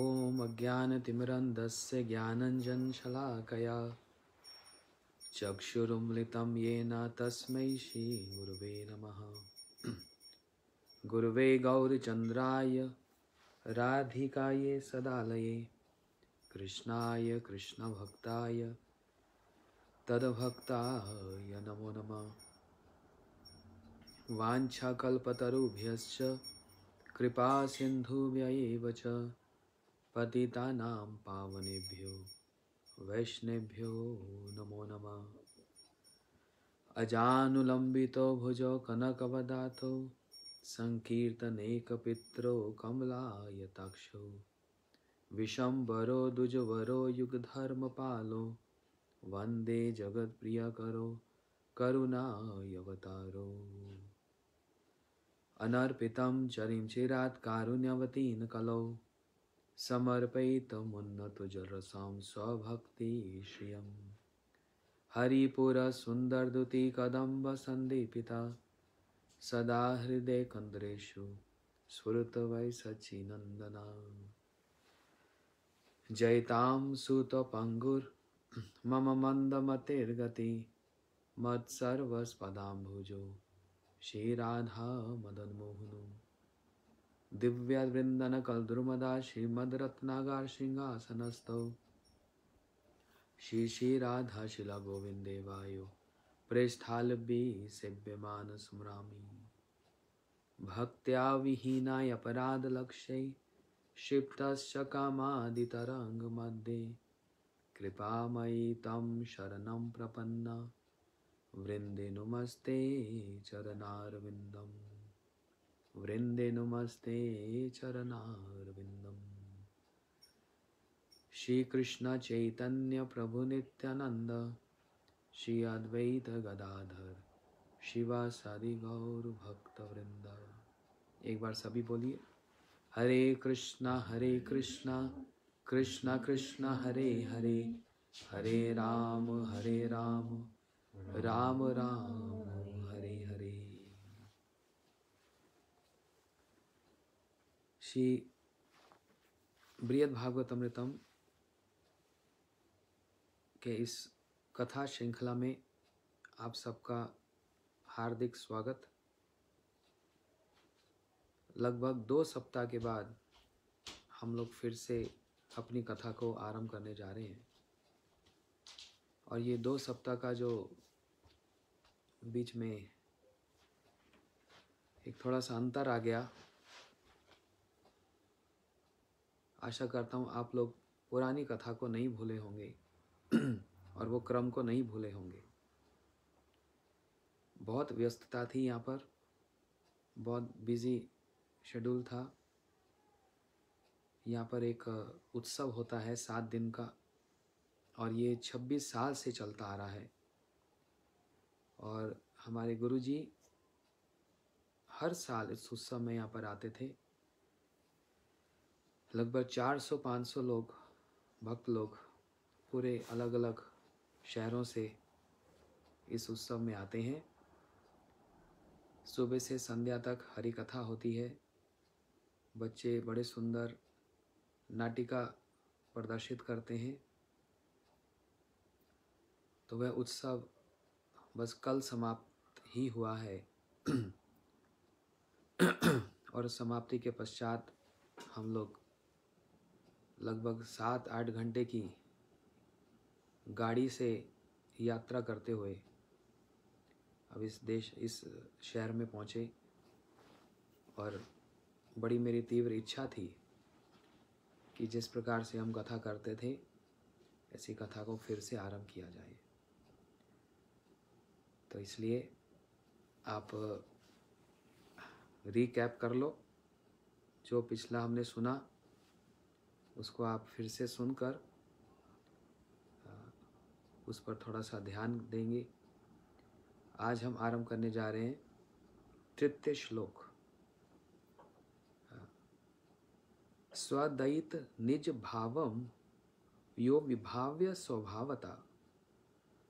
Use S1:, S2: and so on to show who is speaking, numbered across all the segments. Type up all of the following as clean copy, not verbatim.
S1: ओम अज्ञानतिमिरन्धस्य ज्ञानञ्जनशलाकया चक्षुरुन्मिलितं येन तस्मै श्रीगुरुवे नमः। गुरुवे गौरचन्द्राय राधिकायै सदालये कृष्णाय कृष्णभक्ताय तद्भक्ताय नमो नमः। वाञ्छाकल्पतरुभ्यश्च कृपा सिन्धुभ्यैव च पतितानां पावनेभ्यो वैष्णवेभ्यो नमो नमः। अजानुलम्बितो भुजो कनकवदातो संकीर्तनैकपित्रो कमलायताक्षो विशम्बरो द्विजवरो युगधर्मपालो वन्दे जगत्प्रियकरो करुणावतारो। अनर्पितं चरिं चिरात् कारुण्यवतीं कलौ समर्पयितमुन्नतोज्ज्वलरसां स्वभक्तिश्रियम्। हरिपुरसुन्दरदुती कदम्ब सन्दीपिता सदा हृदयकन्द्रेषु स्फुरतु वै सच्चिनन्दना। जयतां सुतपङ्गुर्मम मन्दमतिर्गति मत्सर्वस्पदाम्भुजो श्रीराधा मदनमोहनो। दिव्यवृन्दनकल्द्रुमदा श्रीमद्रत्नागार सिंहासनस्थौ श्री श्री राधा शिला गोविंदे वायो प्रेष्ठालभ्ये सेव्यमान स्मरामि। भक्त्या विहीनाय अपराधलक्ष्यै क्षिप्तश्च कामादितरङ्गमध्ये कृपामयी तं शरणं प्रपन्ना वृन्दे नुमस्ते चरणारविन्दम्। वृन्दे नुमस्ते चरणारविन्दम्। श्री कृष्ण चैतन्य प्रभु नित्यानंद श्री अद्वैत गदाधर शिवासादि गौर भक्त वृंद। एक बार सभी बोलिए, हरे कृष्णा कृष्णा कृष्णा हरे हरे, हरे राम राम राम हरे हरे। श्री बृहद भागवतमृतम के इस कथा श्रृंखला में आप सबका हार्दिक स्वागत। लगभग 2 सप्ताह के बाद हम लोग फिर से अपनी कथा को आरंभ करने जा रहे हैं और ये 2 सप्ताह का जो बीच में एक थोड़ा सा अंतर आ गया, आशा करता हूँ आप लोग पुरानी कथा को नहीं भूले होंगे और वो क्रम को नहीं भूले होंगे। बहुत व्यस्तता थी यहाँ पर, बहुत बिजी शेड्यूल था। यहाँ पर एक उत्सव होता है 7 दिन का और ये 26 साल से चलता आ रहा है और हमारे गुरुजी हर साल इस उत्सव में यहाँ पर आते थे। लगभग 400-500 लोग, भक्त लोग पूरे अलग अलग शहरों से इस उत्सव में आते हैं। सुबह से संध्या तक हरि कथा होती है। बच्चे बड़े सुंदर नाटिका प्रदर्शित करते हैं। तो वह उत्सव बस कल समाप्त ही हुआ है और समाप्ति के पश्चात हम लोग लगभग 7-8 घंटे की गाड़ी से यात्रा करते हुए अब इस शहर में पहुँचे और बड़ी मेरी तीव्र इच्छा थी कि जिस प्रकार से हम कथा करते थे ऐसी कथा को फिर से आरंभ किया जाए। तो इसलिए आप रिकैप कर लो, जो पिछला हमने सुना उसको आप फिर से सुनकर उस पर थोड़ा सा ध्यान देंगे। आज हम आरंभ करने जा रहे हैं 3 श्लोक। स्वदयित निज भावम यो विभाव्य स्वभावता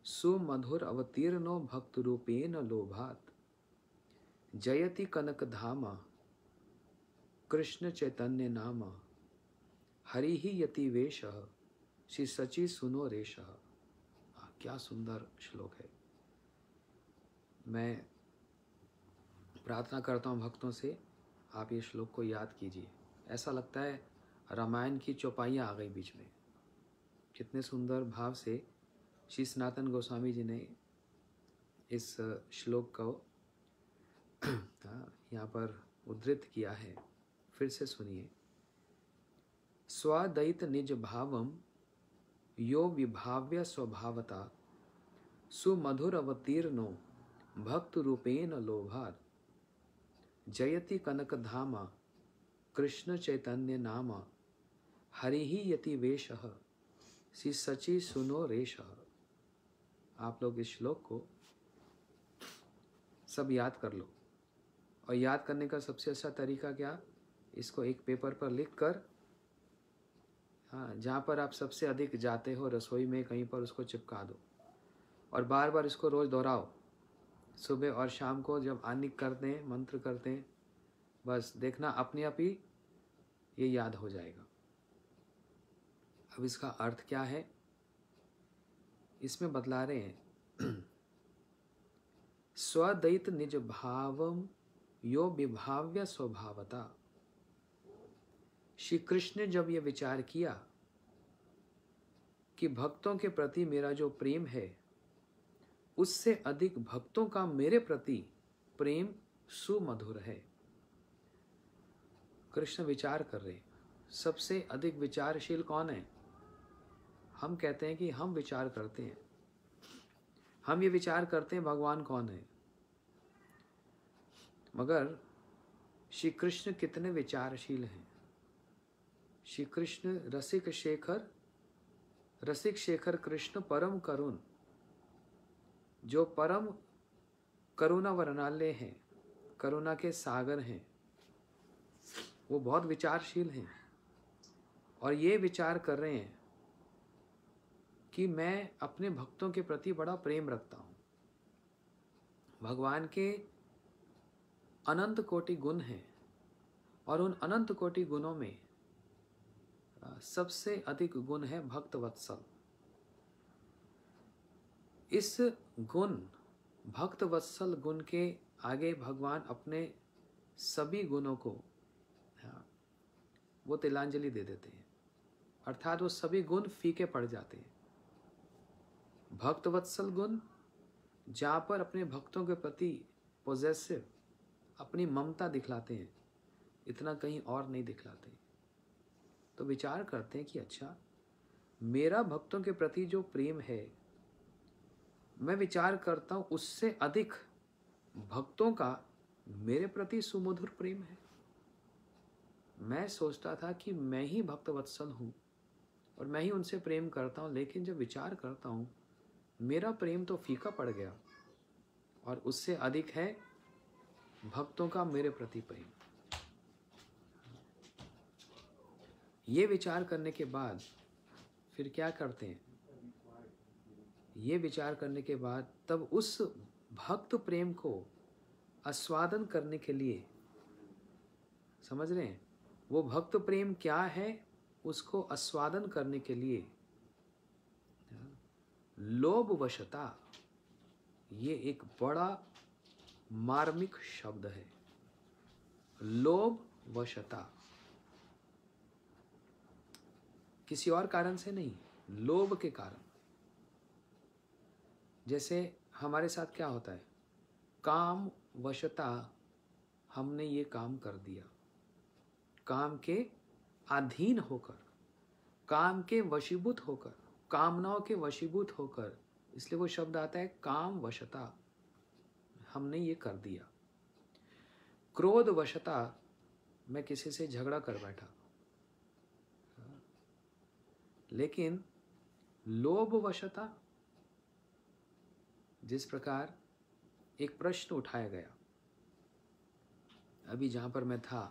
S1: सुमधुर अवतीर्णो भक्त रूपेण लोभात जयति कनक धामा कृष्ण चैतन्य नामा हरि ही यतिवेशः श्री सचि सुनो रेशः। क्या सुंदर श्लोक है। मैं प्रार्थना करता हूँ भक्तों से, आप ये श्लोक को याद कीजिए। ऐसा लगता है रामायण की चौपाइयाँ आ गई बीच में। कितने सुंदर भाव से श्री सनातन गोस्वामी जी ने इस श्लोक को यहाँ पर उद्धृत किया है। फिर से सुनिए। स्वाद्वैत निज भावम यो विभाव्य स्वभावता सुमधुर अवतीर्णो भक्त रूपेण लोभात् जयति कनक धामा कृष्ण चैतन्य नामा हरि ही यतिवेशः श्री सचि सुनो रेशः। आप लोग इस श्लोक को सब याद कर लो। और याद करने का सबसे अच्छा तरीका क्या, इसको एक पेपर पर लिख कर, हाँ, जहाँ पर आप सबसे अधिक जाते हो रसोई में कहीं पर उसको चिपका दो और बार बार इसको रोज़ दोहराओ। सुबह और शाम को जब आनिक करते हैं, मंत्र करते हैं, बस देखना अपने आप ही ये याद हो जाएगा। अब इसका अर्थ क्या है, इसमें बतला रहे हैं स्वद्वैत निज भावम यो विभाव्य स्वभावता। श्री कृष्ण ने जब ये विचार किया कि भक्तों के प्रति मेरा जो प्रेम है उससे अधिक भक्तों का मेरे प्रति प्रेम सुमधुर है। कृष्ण विचार कर रहे, सबसे अधिक विचारशील कौन है? हम कहते हैं कि हम विचार करते हैं, हम ये विचार करते हैं भगवान कौन है, मगर श्री कृष्ण कितने विचारशील हैं। श्री कृष्ण रसिक शेखर कृष्ण परम करुण, जो परम करुणा वर्णालय हैं, करुणा के सागर हैं, वो बहुत विचारशील हैं और ये विचार कर रहे हैं कि मैं अपने भक्तों के प्रति बड़ा प्रेम रखता हूँ। भगवान के अनंत कोटि गुण हैं और उन अनंत कोटि गुणों में सबसे अधिक गुण है भक्त वत्सल। इस गुण भक्त वत्सल गुण के आगे भगवान अपने सभी गुणों को वो तिलांजलि दे देते हैं, अर्थात वो सभी गुण फीके पड़ जाते हैं। भक्त वत्सल गुण जहाँ पर अपने भक्तों के प्रति पॉजेसिव अपनी ममता दिखलाते हैं, इतना कहीं और नहीं दिखलाते। तो विचार करते हैं कि अच्छा, मेरा भक्तों के प्रति जो प्रेम है, मैं विचार करता हूँ उससे अधिक भक्तों का मेरे प्रति सुमधुर प्रेम है। मैं सोचता था कि मैं ही भक्त वत्सल हूँ और मैं ही उनसे प्रेम करता हूँ, लेकिन जब विचार करता हूँ मेरा प्रेम तो फीका पड़ गया और उससे अधिक है भक्तों का मेरे प्रति प्रेम। ये विचार करने के बाद फिर क्या करते हैं, ये विचार करने के बाद तब उस भक्त प्रेम को आस्वादन करने के लिए, समझ रहे हैं, वो भक्त प्रेम क्या है उसको आस्वादन करने के लिए लोभवशता, ये एक बड़ा मार्मिक शब्द है। लोभवशता, किसी और कारण से नहीं, लोभ के कारण। जैसे हमारे साथ क्या होता है, काम वशता, हमने ये काम कर दिया, काम के अधीन होकर, काम के वशीभूत होकर, कामनाओं के वशीभूत होकर, इसलिए वो शब्द आता है काम वशता, हमने ये कर दिया। क्रोध वशता, मैं किसी से झगड़ा कर बैठा। लेकिन लोभ वशता, जिस प्रकार एक प्रश्न उठाया गया, अभी जहाँ पर मैं था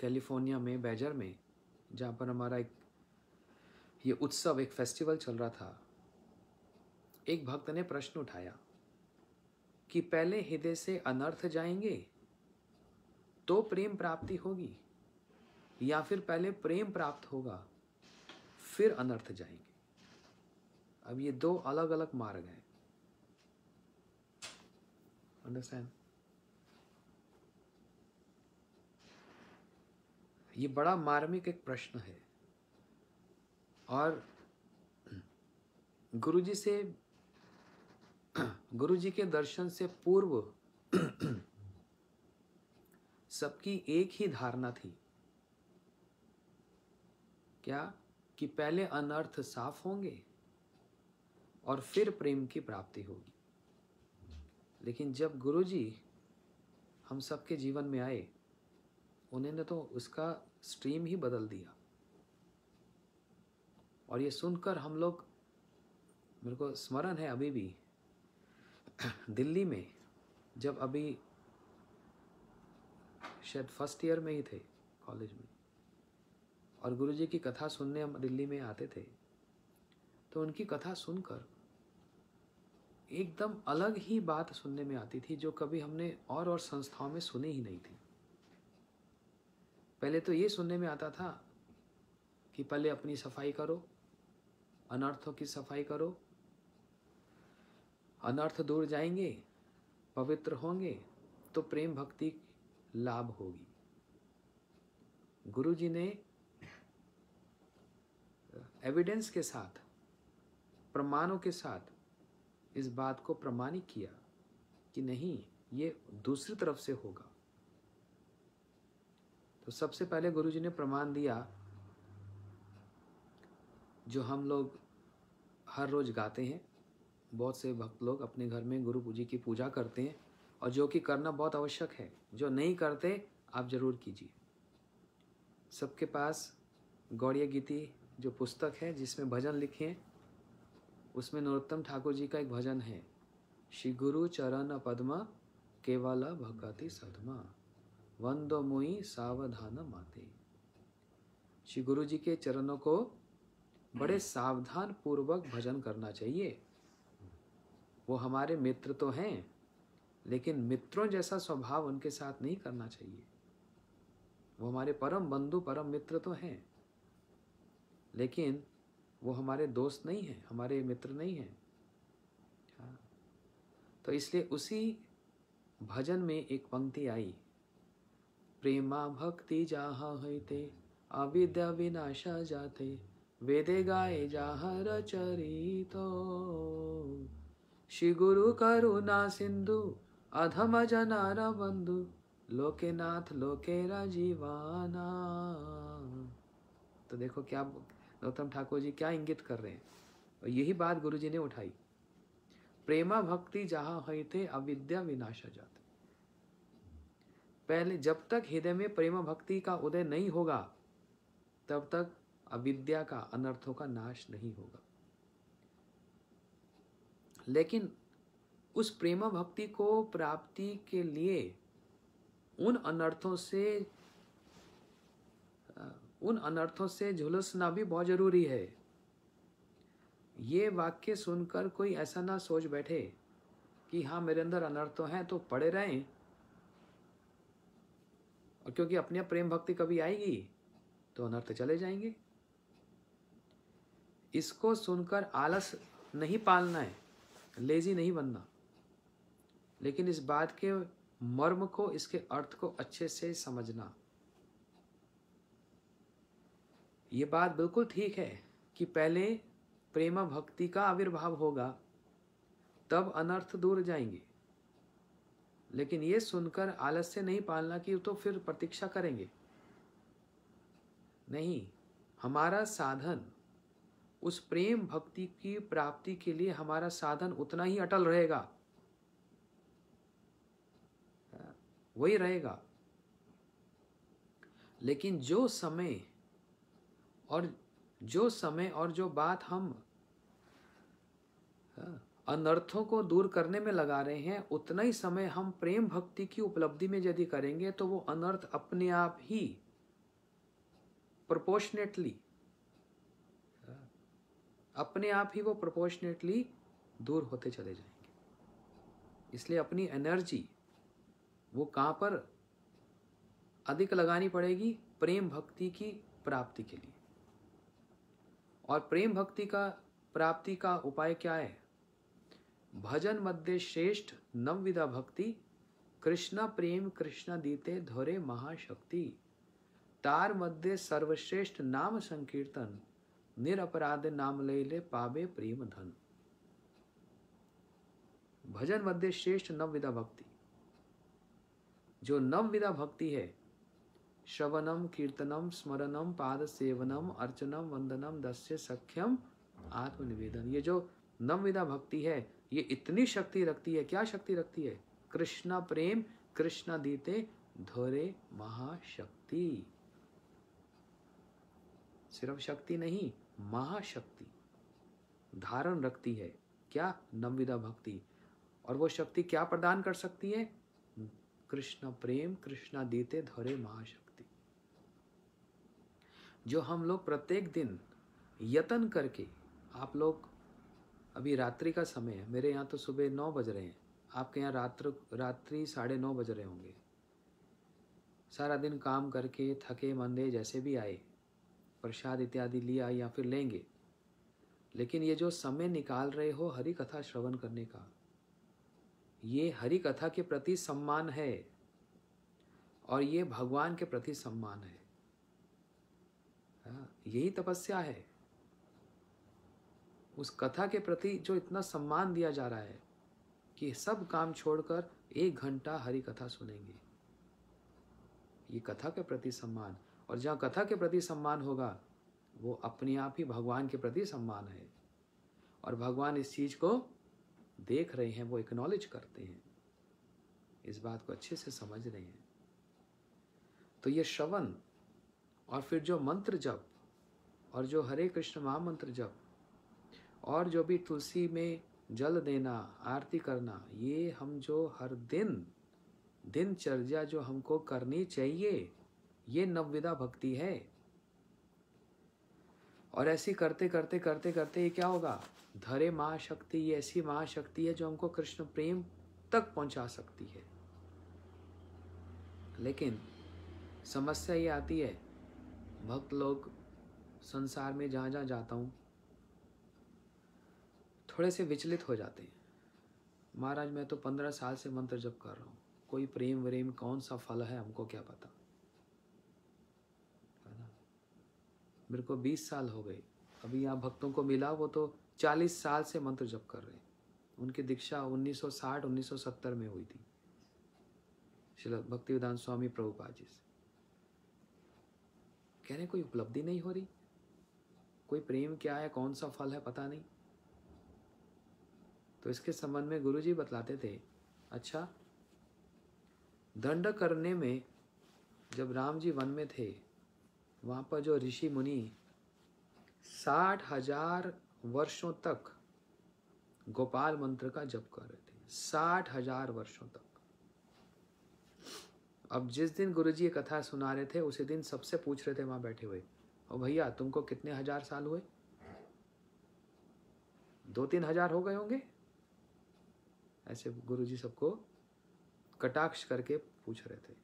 S1: कैलिफोर्निया में बैजर में, जहाँ पर हमारा एक ये उत्सव, एक फेस्टिवल चल रहा था, एक भक्त ने प्रश्न उठाया कि पहले हृदय से अनर्थ जाएंगे तो प्रेम प्राप्ति होगी, या फिर पहले प्रेम प्राप्त होगा फिर अनर्थ जाएंगे। अब ये दो अलग अलग मार्ग हैं। अंडरस्टैंड? ये बड़ा मार्मिक एक प्रश्न है और गुरुजी के दर्शन से पूर्व सबकी एक ही धारणा थी। क्या? कि पहले अनर्थ साफ होंगे और फिर प्रेम की प्राप्ति होगी। लेकिन जब गुरुजी हम सबके जीवन में आए, उन्होंने तो उसका स्ट्रीम ही बदल दिया। और ये सुनकर हम लोग, मेरे को स्मरण है अभी भी, दिल्ली में जब अभी शायद फर्स्ट ईयर में ही थे कॉलेज में, और गुरुजी की कथा सुनने हम दिल्ली में आते थे, तो उनकी कथा सुनकर एकदम अलग ही बात सुनने में आती थी जो कभी हमने और संस्थाओं में सुनी ही नहीं थी। पहले तो ये सुनने में आता था कि पहले अपनी सफाई करो, अनर्थों की सफाई करो, अनर्थ दूर जाएंगे, पवित्र होंगे तो प्रेम भक्ति लाभ होगी। गुरुजी ने एविडेंस के साथ, प्रमाणों के साथ इस बात को प्रमाणित किया कि नहीं, ये दूसरी तरफ से होगा। तो सबसे पहले गुरुजी ने प्रमाण दिया जो हम लोग हर रोज गाते हैं। बहुत से भक्त लोग अपने घर में गुरु जी की पूजा करते हैं, और जो कि करना बहुत आवश्यक है। जो नहीं करते आप जरूर कीजिए। सबके पास गौड़ीय गीति जो पुस्तक है जिसमें भजन लिखे हैं, उसमें नरोत्तम ठाकुर जी का एक भजन है, श्री गुरु चरण पद्मा केवल भगति सद्मा, वंदो मुई सावधान माते। श्री गुरु जी के चरणों को बड़े सावधान पूर्वक भजन करना चाहिए। वो हमारे मित्र तो हैं, लेकिन मित्रों जैसा स्वभाव उनके साथ नहीं करना चाहिए। वो हमारे परम बंधु, परम मित्र तो हैं, लेकिन वो हमारे दोस्त नहीं हैं, हमारे मित्र नहीं हैं। तो इसलिए उसी भजन में एक पंक्ति आई, प्रेमा भक्ति जाहा हईते अविद्या विनाशा जाते, वेदे गाए जाहर चरितो, श्री गुरु करुणा सिंधु अधम जनार बंधु, लोकेनाथ लोकेरा जीवाना। तो देखो क्या नरोत्तम ठाकुर जी क्या इंगित कर रहे हैं, और यही बात गुरु जी ने उठाई। प्रेमा भक्ति जहाँ हईते अविद्या विनाशा जाते। पहले जब तक हृदय में प्रेम भक्ति का उदय नहीं होगा, तब तक अविद्या का, अनर्थों का नाश नहीं होगा। लेकिन उस प्रेम भक्ति को प्राप्ति के लिए उन अनर्थों से झुलसना भी बहुत जरूरी है। ये वाक्य सुनकर कोई ऐसा ना सोच बैठे कि हाँ मेरे अंदर अनर्थों हैं तो पड़े रहें, और क्योंकि अपने प्रेम भक्ति कभी आएगी तो अनर्थ चले जाएंगे। इसको सुनकर आलस नहीं पालना है, लेजी नहीं बनना, लेकिन इस बात के मर्म को, इसके अर्थ को अच्छे से समझना। ये बात बिल्कुल ठीक है कि पहले प्रेम भक्ति का आविर्भाव होगा, तब अनर्थ दूर जाएंगे। लेकिन ये सुनकर आलस्य नहीं पालना कि तो फिर प्रतीक्षा करेंगे। नहीं, हमारा साधन, उस प्रेम भक्ति की प्राप्ति के लिए हमारा साधन उतना ही अटल रहेगा, वही रहेगा। लेकिन जो समय और जो बात हम अनर्थों को दूर करने में लगा रहे हैं, उतना ही समय हम प्रेम भक्ति की उपलब्धि में यदि करेंगे तो वो अनर्थ अपने आप ही प्रोपोर्शनेटली दूर होते चले जाएंगे। इसलिए अपनी एनर्जी वो कहाँ पर अधिक लगानी पड़ेगी? प्रेम भक्ति की प्राप्ति के लिए। और प्रेम भक्ति का प्राप्ति का उपाय क्या है? भजन मध्य श्रेष्ठ नवविधा भक्ति, कृष्णा प्रेम कृष्णा दीते धोरे महाशक्ति, तार मध्य सर्वश्रेष्ठ नाम संकीर्तन, निरपराध नाम ले ले पावे प्रेम धन। भजन मध्य श्रेष्ठ नवविधा भक्ति, जो नवविधा भक्ति है, श्रवणम कीर्तनम स्मरणम पाद सेवनम अर्चनम वंदनम दस्य सख्यम आत्मनिवेदन, ये जो नवविधा भक्ति है ये इतनी शक्ति रखती है। क्या शक्ति रखती है? कृष्णा प्रेम कृष्णा दीते धोरे महाशक्ति। सिर्फ शक्ति नहीं, महाशक्ति धारण रखती है। क्या? नवविधा भक्ति। और वो शक्ति क्या प्रदान कर सकती है? कृष्ण प्रेम कृष्णा दीते धोरे महाशक्ति, जो हम लोग प्रत्येक दिन यत्न करके, आप लोग अभी रात्रि का समय है, मेरे यहाँ तो सुबह 9 बज रहे हैं, आपके यहाँ रात्रि 9:30 बज रहे होंगे। सारा दिन काम करके थके मंदे जैसे भी आए, प्रसाद इत्यादि लिया या फिर लेंगे, लेकिन ये जो समय निकाल रहे हो हरि कथा श्रवण करने का, ये हरि कथा के प्रति सम्मान है और ये भगवान के प्रति सम्मान है। यही तपस्या है। उस कथा के प्रति जो इतना सम्मान दिया जा रहा है कि सब काम छोड़कर 1 घंटा हरि कथा सुनेंगे, ये कथा के प्रति सम्मान। और जहाँ कथा के प्रति सम्मान होगा वो अपने आप ही भगवान के प्रति सम्मान है, और भगवान इस चीज को देख रहे हैं, वो एक्नॉलेज करते हैं, इस बात को अच्छे से समझ रहे हैं। तो ये श्रवण और फिर जो मंत्र जप और जो हरे कृष्ण महामंत्र जप और जो भी तुलसी में जल देना, आरती करना, ये हम जो हर दिन दिनचर्या जो हमको करनी चाहिए, ये नवविधा भक्ति है। और ऐसी करते करते करते करते ये क्या होगा? धरे महाशक्ति, ये ऐसी महाशक्ति है जो हमको कृष्ण प्रेम तक पहुंचा सकती है। लेकिन समस्या ये आती है, भक्त लोग संसार में जहाँ जहाँ जाता हूँ थोड़े से विचलित हो जाते हैं। महाराज मैं तो 15 साल से मंत्र जप कर रहा हूँ, कोई प्रेम व्रेम कौन सा फल है हमको क्या पता, है ना? मेरे को 20 साल हो गए, अभी यहाँ भक्तों को मिला वो तो 40 साल से मंत्र जप कर रहे हैं। उनकी दीक्षा 1960-1970 में हुई थी श्रील भक्तिवेदांत स्वामी प्रभुपाद जी से। कह रहे कोई उपलब्धि नहीं हो रही, कोई प्रेम क्या है, कौन सा फल है पता नहीं। तो इसके संबंध में गुरुजी बतलाते थे, अच्छा दंड करने में जब राम जी वन में थे, वहाँ पर जो ऋषि मुनि 60,000 वर्षों तक गोपाल मंत्र का जप कर रहे थे, 60,000 वर्षों तक। अब जिस दिन गुरुजी ये कथा सुना रहे थे उसी दिन सबसे पूछ रहे थे वहां बैठे हुए, ओ भैया तुमको कितने हजार साल हुए? 2-3 हजार हो गए होंगे। ऐसे गुरुजी सबको कटाक्ष करके पूछ रहे थे।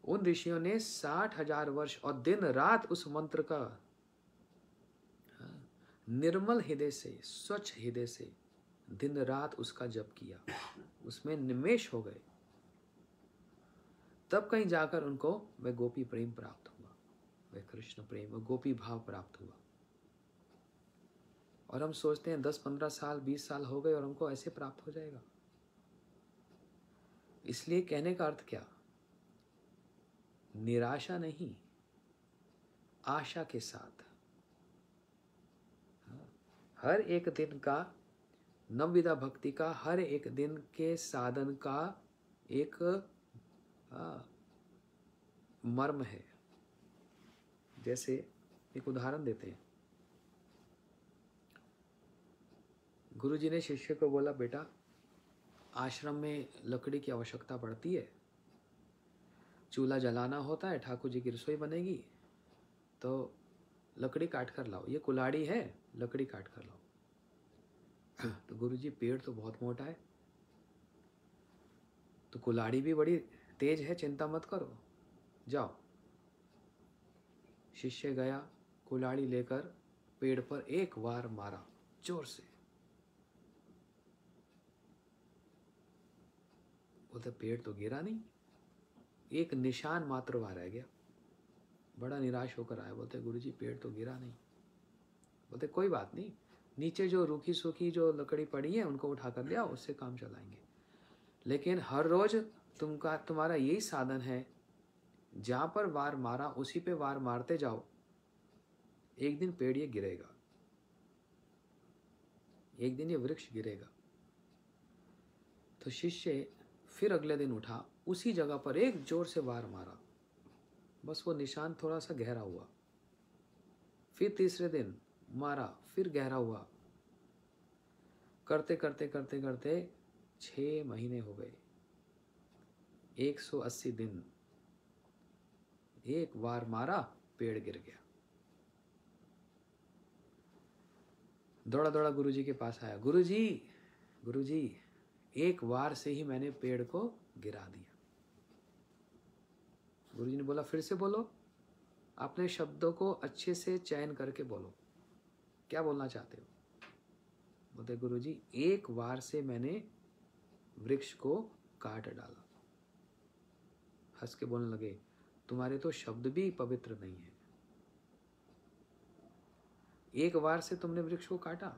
S1: उन ऋषियों ने 60,000 वर्ष और दिन रात उस मंत्र का निर्मल हृदय से, स्वच्छ हृदय से दिन रात उसका जप किया, उसमें निमेश हो गए। तब कहीं जाकर उनको वह गोपी प्रेम प्राप्त हुआ, वह कृष्ण प्रेम, वह गोपी भाव प्राप्त हुआ। और हम सोचते हैं 10-15 साल 20 साल हो गए और हमको ऐसे प्राप्त हो जाएगा। इसलिए कहने का अर्थ क्या? निराशा नहीं, आशा के साथ हर एक दिन का नवविधा भक्ति का, हर एक दिन के साधन का एक मर्म है। जैसे एक उदाहरण देते हैं, गुरुजी ने शिष्य को बोला, बेटा आश्रम में लकड़ी की आवश्यकता पड़ती है, चूल्हा जलाना होता है, ठाकुर जी की रसोई बनेगी, तो लकड़ी काट कर लाओ, ये कुल्हाड़ी है, लकड़ी काट कर लाओ। तो गुरुजी पेड़ तो बहुत मोटा है, तो कुल्हाड़ी भी बड़ी तेज है, चिंता मत करो, जाओ। शिष्य गया कुल्हाड़ी लेकर, पेड़ पर एक वार मारा जोर से। बोलते पेड़ तो गिरा नहीं, एक निशान मात्र वहां रह गया। बड़ा निराश होकर आया, बोलते गुरुजी पेड़ तो गिरा नहीं। बोलते कोई बात नहीं, नीचे जो रूखी सूखी जो लकड़ी पड़ी है उनको उठा कर ले आओ, उससे काम चलाएंगे। लेकिन हर रोज तुम्हारा यही साधन है, जहां पर वार मारा उसी पे वार मारते जाओ, एक दिन पेड़ ये गिरेगा, एक दिन ये वृक्ष गिरेगा। तो शिष्य फिर अगले दिन उठा, उसी जगह पर एक जोर से वार मारा, बस वो निशान थोड़ा सा गहरा हुआ। फिर तीसरे दिन मारा, फिर गहरा हुआ। करते करते करते करते 6 महीने हो गए, 180 दिन। एक वार मारा, पेड़ गिर गया। दौड़ा दौड़ा गुरुजी के पास आया, गुरुजी एक वार से ही मैंने पेड़ को गिरा दिया। गुरुजी ने बोला फिर से बोलो, अपने शब्दों को अच्छे से चयन करके बोलो, क्या बोलना चाहते हो। बोलते गुरुजी एक वार से मैंने वृक्ष को काट डाला। हंस के बोलने लगे, तुम्हारे तो शब्द भी पवित्र नहीं है, एक वार से तुमने वृक्ष को काटा।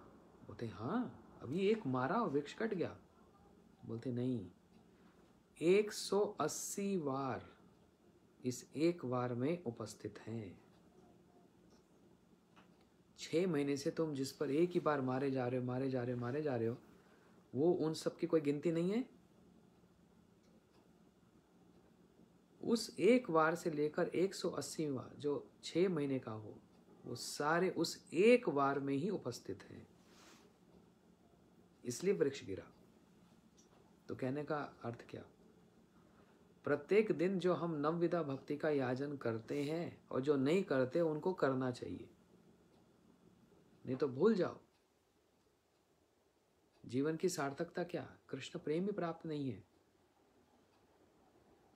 S1: बोलते हाँ, अभी एक मारा और वृक्ष कट गया। बोलते नहीं, 180 वार इस एक वार में उपस्थित हैं। 6 महीने से तुम जिस पर एक ही बार मारे जा रहे हो, वो उन सब की कोई गिनती नहीं है। उस एक वार से लेकर 180 वार जो 6 महीने का हो, वो सारे उस एक वार में ही उपस्थित हैं, इसलिए वृक्ष गिरा। तो कहने का अर्थ क्या, प्रत्येक दिन जो हम नवविधा भक्ति का याजन करते हैं और जो नहीं करते उनको करना चाहिए, नहीं तो भूल जाओ। जीवन की सार्थकता क्या, कृष्ण प्रेम ही प्राप्त नहीं है,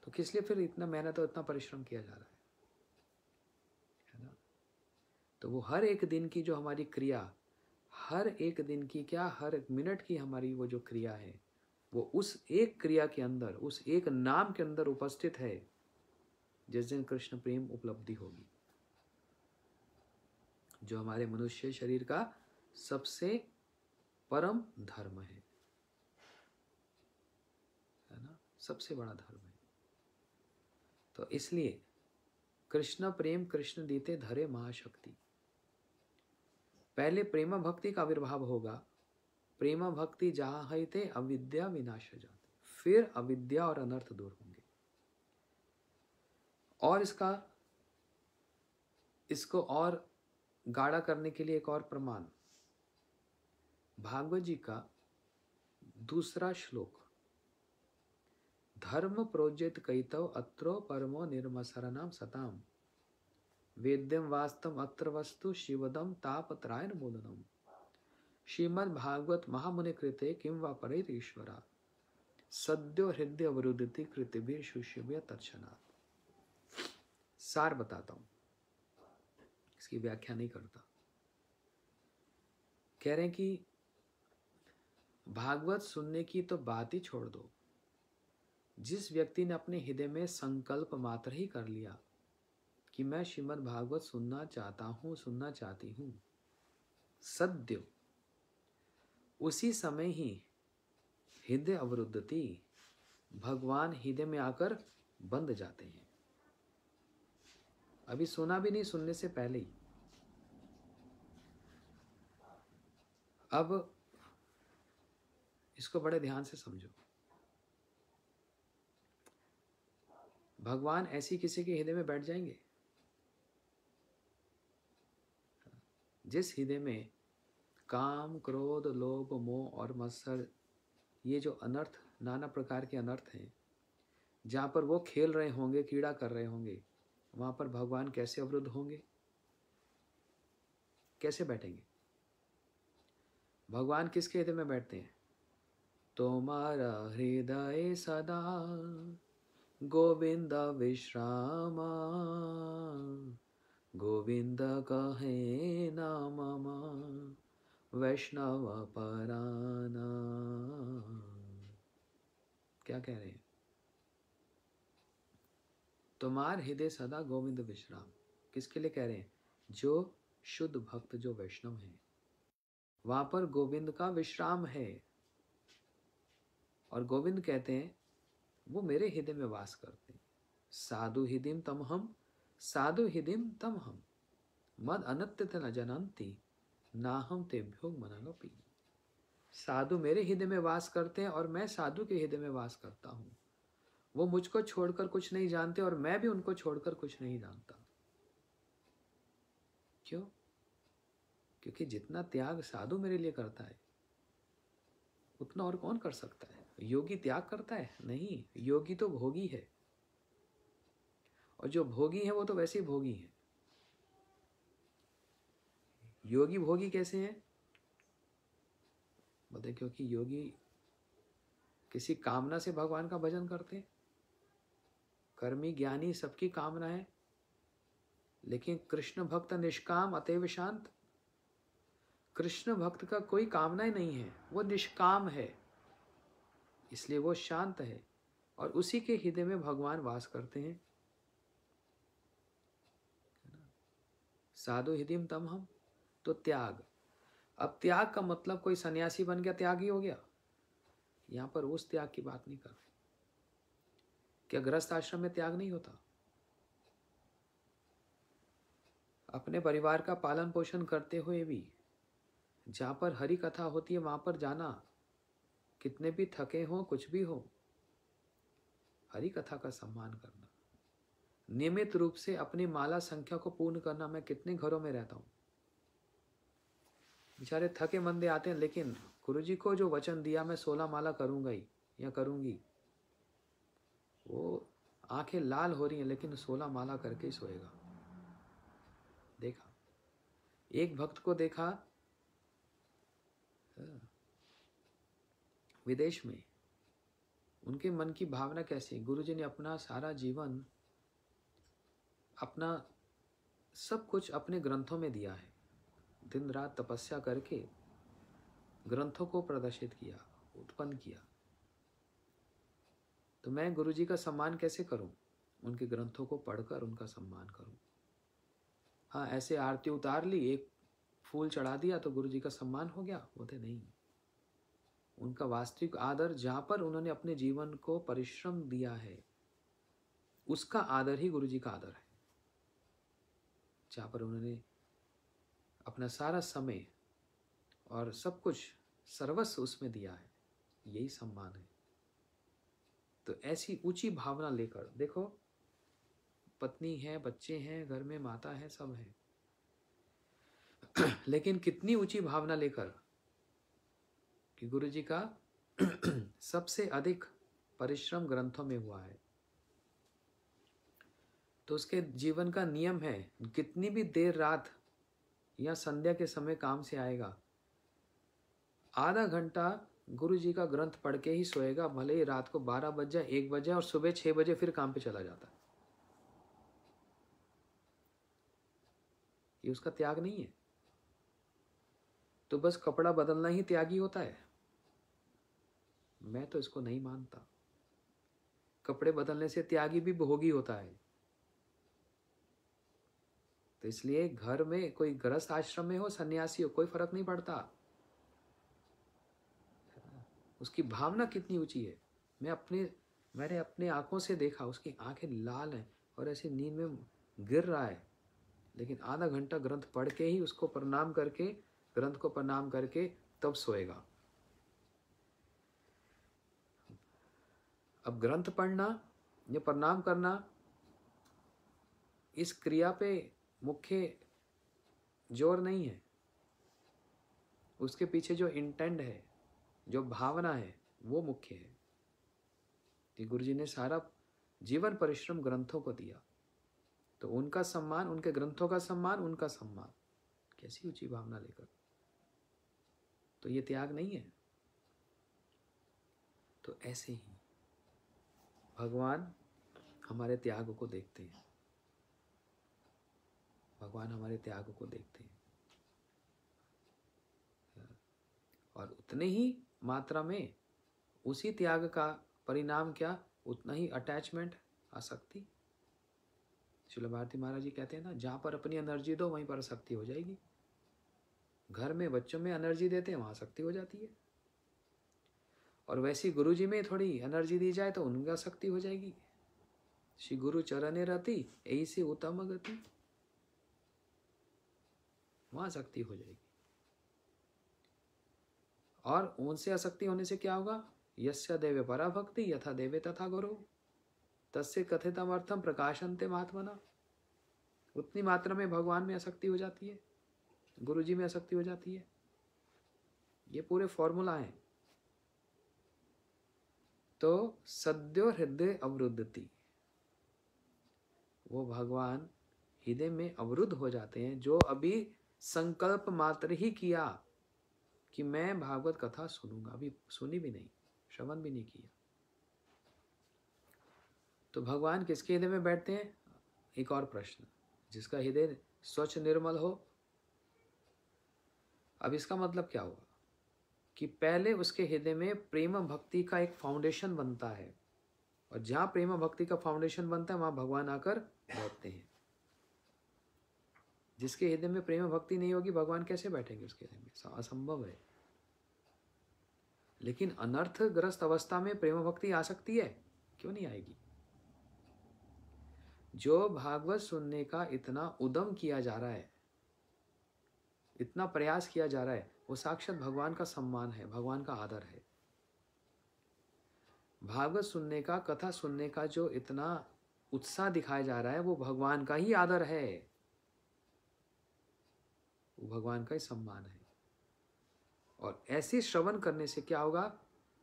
S1: तो किस लिए फिर इतना मेहनत और इतना परिश्रम किया जा रहा है ना। तो वो हर एक दिन की जो हमारी क्रिया, हर एक दिन की क्या, हर एक मिनट की हमारी वो जो क्रिया है, वो उस एक क्रिया के अंदर, उस एक नाम के अंदर उपस्थित है। जिस दिन कृष्ण प्रेम उपलब्धि होगी, जो हमारे मनुष्य शरीर का सबसे परम धर्म है ना, सबसे बड़ा धर्म है। तो इसलिए कृष्ण प्रेम कृष्ण दीते धरे महाशक्ति। पहले प्रेम भक्ति का आविर्भाव होगा, प्रेम भक्ति जहां है ते अविद्या विनाश जाते, फिर अविद्या और अनर्थ दूर होंगे। और इसको और गाढ़ा करने के लिए एक और प्रमाण, भागवत जी का दूसरा श्लोक, धर्म प्रोजित कैतव अत्रो परमो निर्मसरणाम सताम, वेद्यम वास्तव अत्र वस्तु शिवदम तापत्रायण बोधनम, श्रीमद् भागवत महामुनि कृते किम वा परेत ईश्वरा, सद्यो हृदय अवरुद्धति कृतिभिर शुष्यभ्य तत्क्षणात्। सार बताता हूं, इसकी व्याख्या नहीं करता। कह रहे हैं कि भागवत सुनने की तो बात ही छोड़ दो, जिस व्यक्ति ने अपने हृदय में संकल्प मात्र ही कर लिया कि मैं श्रीमद् भागवत सुनना चाहता हूं, सुनना चाहती हूं, सद्यो उसी समय ही हृदय अवरुद्धति, भगवान हृदय में आकर बंध जाते हैं। अभी सुना भी नहीं, सुनने से पहले ही। अब इसको बड़े ध्यान से समझो। भगवान ऐसी किसी के हृदय में बैठ जाएंगे? जिस हृदय में काम, क्रोध, लोभ, मोह और मत्सर, ये जो अनर्थ, नाना प्रकार के अनर्थ हैं, जहां पर वो खेल रहे होंगे, कीड़ा कर रहे होंगे, वहां पर भगवान कैसे अवरुद्ध होंगे, कैसे बैठेंगे? भगवान किसके हृदय में बैठते हैं? तुम्हारा हृदय सदा गोविंद विश्रामा, गोविंद कहे नाममा वैष्णव पराना। क्या कह रहे हैं? तुम्हार हृदय सदा गोविंद विश्राम। किसके लिए कह रहे हैं? जो शुद्ध भक्त, जो वैष्णव है, वहां पर गोविंद का विश्राम है। और गोविंद कहते हैं वो मेरे हृदय में वास करते हैं। साधु हृदय तम हम, साधु हृदय तम हम, मद अनत्य न जनंती ना हम तेभ्यो मननोपि। साधु मेरे हृदय में वास करते हैं और मैं साधु के हृदय में वास करता हूँ। वो मुझको छोड़कर कुछ नहीं जानते और मैं भी उनको छोड़कर कुछ नहीं जानता। क्यों? क्योंकि जितना त्याग साधु मेरे लिए करता है उतना और कौन कर सकता है? योगी त्याग करता है? नहीं, योगी तो भोगी है। और जो भोगी है वो तो वैसे ही भोगी है। योगी भोगी कैसे हैं? बोलते क्योंकि योगी किसी कामना से भगवान का भजन करते हैं। कर्मी ज्ञानी सबकी कामना है, लेकिन कृष्ण भक्त निष्काम अतएव शांत। कृष्ण भक्त का कोई कामना ही नहीं है, वो निष्काम है, इसलिए वो शांत है और उसी के हृदय में भगवान वास करते हैं। साधु हृदय तम हम, तो त्याग। अब त्याग का मतलब कोई सन्यासी बन गया त्यागी हो गया? यहां पर उस त्याग की बात नहीं कर रहे। क्या गृहस्थ आश्रम में त्याग नहीं होता? अपने परिवार का पालन पोषण करते हुए भी जहां पर हरि कथा होती है वहां पर जाना, कितने भी थके हो, कुछ भी हो, हरि कथा का सम्मान करना, नियमित रूप से अपनी माला संख्या को पूर्ण करना। मैं कितने घरों में रहता हूं, बेचारे थके मंदे आते हैं, लेकिन गुरुजी को जो वचन दिया मैं 16 माला करूंगा ही या करूंगी, वो आंखें लाल हो रही हैं लेकिन 16 माला करके ही सोएगा। देखा, एक भक्त को देखा विदेश में, उनके मन की भावना कैसी? गुरुजी ने अपना सारा जीवन, अपना सब कुछ अपने ग्रंथों में दिया है। दिन रात तपस्या करके ग्रंथों को प्रदर्शित किया, उत्पन्न किया। तो मैं गुरुजी का सम्मान कैसे करूं? उनके ग्रंथों को पढ़कर उनका सम्मान करूं। हाँ, ऐसे आरती उतार ली, एक फूल चढ़ा दिया तो गुरुजी का सम्मान हो गया? बोलते नहीं। उनका वास्तविक आदर, जहां पर उन्होंने अपने जीवन को परिश्रम दिया है, उसका आदर ही गुरुजी का आदर है। जहां पर उन्होंने अपना सारा समय और सब कुछ सर्वस्व उसमें दिया है, यही सम्मान है। तो ऐसी ऊंची भावना लेकर देखो, पत्नी है, बच्चे हैं, घर में माता है, सब है, लेकिन कितनी ऊंची भावना लेकर कि गुरुजी का सबसे अधिक परिश्रम ग्रंथों में हुआ है। तो उसके जीवन का नियम है, कितनी भी देर रात या संध्या के समय काम से आएगा, आधा घंटा गुरुजी का ग्रंथ पढ़ के ही सोएगा, भले ही रात को 12 बज जाए, 1 बज जाए और सुबह 6 बजे फिर काम पे चला जाता है। ये उसका त्याग नहीं है। तो बस कपड़ा बदलना ही त्यागी होता है? मैं तो इसको नहीं मानता। कपड़े बदलने से त्यागी भी भोगी होता है। तो इसलिए घर में कोई गृहस्थ आश्रम में हो, सन्यासी हो, कोई फर्क नहीं पड़ता। उसकी भावना कितनी ऊंची है। मैंने अपने आंखों से देखा, उसकी आंखें लाल हैं और ऐसे नींद में गिर रहा है, लेकिन आधा घंटा ग्रंथ पढ़ के ही उसको प्रणाम करके, ग्रंथ को प्रणाम करके तब सोएगा। अब ग्रंथ पढ़ना या प्रणाम करना, इस क्रिया पे मुख्य जोर नहीं है, उसके पीछे जो इंटेंट है, जो भावना है, वो मुख्य है। कि गुरुजी ने सारा जीवन परिश्रम ग्रंथों को दिया, तो उनका सम्मान, उनके ग्रंथों का सम्मान, उनका सम्मान, कैसी ऊंची भावना लेकर। तो ये त्याग नहीं है। तो ऐसे ही भगवान हमारे त्याग को देखते हैं। भगवान हमारे त्याग को देखते हैं, और उतने ही मात्रा में उसी त्याग का परिणाम क्या, उतना ही अटैचमेंट, आसक्ति। श्रील भारती महाराज जी कहते हैं ना, जहाँ पर अपनी एनर्जी दो वहीं पर आसक्ति हो जाएगी। घर में बच्चों में एनर्जी देते हैं, वहाँ आसक्ति हो जाती है, और वैसी गुरु जी में थोड़ी एनर्जी दी जाए तो उनकी आसक्ति हो जाएगी। श्री गुरु चरणे रति यही से उत्तम गति, वहाँ आसक्ति हो जाएगी। और उनसे आसक्ति होने से क्या होगा, यस्य देवे परा भक्ति यथा देवे तथा गुरु तस्य कथितम अर्थम प्रकाशन्ते महात्मना। उतनी मात्रा में भगवान में आसक्ति हो जाती है, गुरु जी में आसक्ति हो जाती है। ये पूरे फॉर्मूला है। तो सद्यो हृदय अवरुद्धति, वो भगवान हृदय में अवरुद्ध हो जाते हैं जो अभी संकल्प मात्र ही किया कि मैं भागवत कथा सुनूंगा, अभी सुनी भी नहीं, श्रवण भी नहीं किया। तो भगवान किसके हृदय में बैठते हैं? एक और प्रश्न, जिसका हृदय स्वच्छ निर्मल हो। अब इसका मतलब क्या हुआ कि पहले उसके हृदय में प्रेम भक्ति का एक फाउंडेशन बनता है, और जहां प्रेम भक्ति का फाउंडेशन बनता है वहां भगवान आकर बैठते हैं। जिसके हृदय में प्रेम भक्ति नहीं होगी, भगवान कैसे बैठेंगे उसके हृदय में? असंभव है। लेकिन अनर्थग्रस्त अवस्था में प्रेम भक्ति आ सकती है, क्यों नहीं आएगी? जो भागवत सुनने का इतना उद्यम किया जा रहा है, इतना प्रयास किया जा रहा है, वो साक्षात भगवान का सम्मान है, भगवान का आदर है। भागवत सुनने का, कथा सुनने का जो इतना उत्साह दिखाया जा रहा है, वो भगवान का ही आदर है, वो भगवान का ही सम्मान है। और ऐसे श्रवण करने से क्या होगा?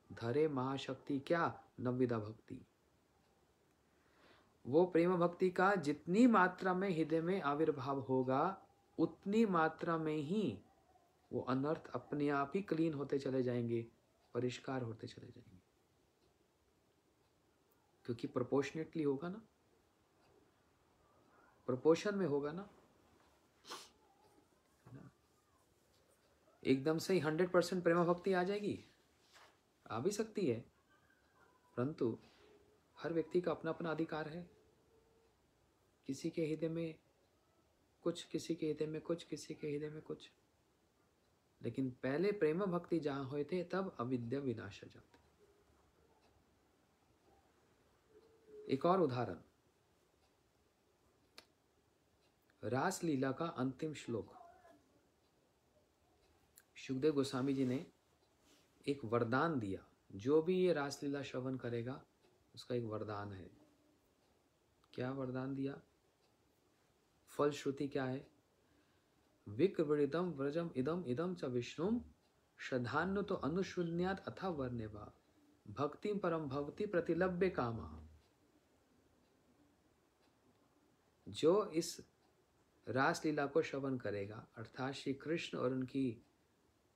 S1: धरे महाशक्ति क्या? नवविधा भक्ति। वो प्रेम भक्ति का जितनी मात्रा में हृदय में आविर्भाव होगा, उतनी मात्रा में ही वो अनर्थ अपने आप ही क्लीन होते चले जाएंगे, परिष्कार होते चले जाएंगे, क्योंकि प्रोपोर्शनेटली होगा ना, प्रोपोर्शन में होगा ना। एकदम से ही 100% प्रेम भक्ति आ जाएगी? आ भी सकती है, परंतु हर व्यक्ति का अपना अपना अधिकार है। किसी के हृदय में कुछ, किसी के हृदय में कुछ, किसी के हृदय में कुछ। लेकिन पहले प्रेम भक्ति जहां हुए थे, तब अविद्या विनाश हो जाती। एक और उदाहरण, रास लीला का अंतिम श्लोक। शुकदेव गोस्वामी जी ने एक वरदान दिया, जो भी ये रासलीला श्रवण करेगा उसका एक वरदान है। क्या वरदान दिया? फलश्रुति क्या है? विक्रवृतम व्रजम इदम इदम च विष्णुम श्रद्धान्नु तो अनुशून्यात अथा वर्णेवा भक्ति परम भक्ति प्रतिलभ्य कामा। जो इस रासलीला को श्रवण करेगा, अर्थात श्री कृष्ण और उनकी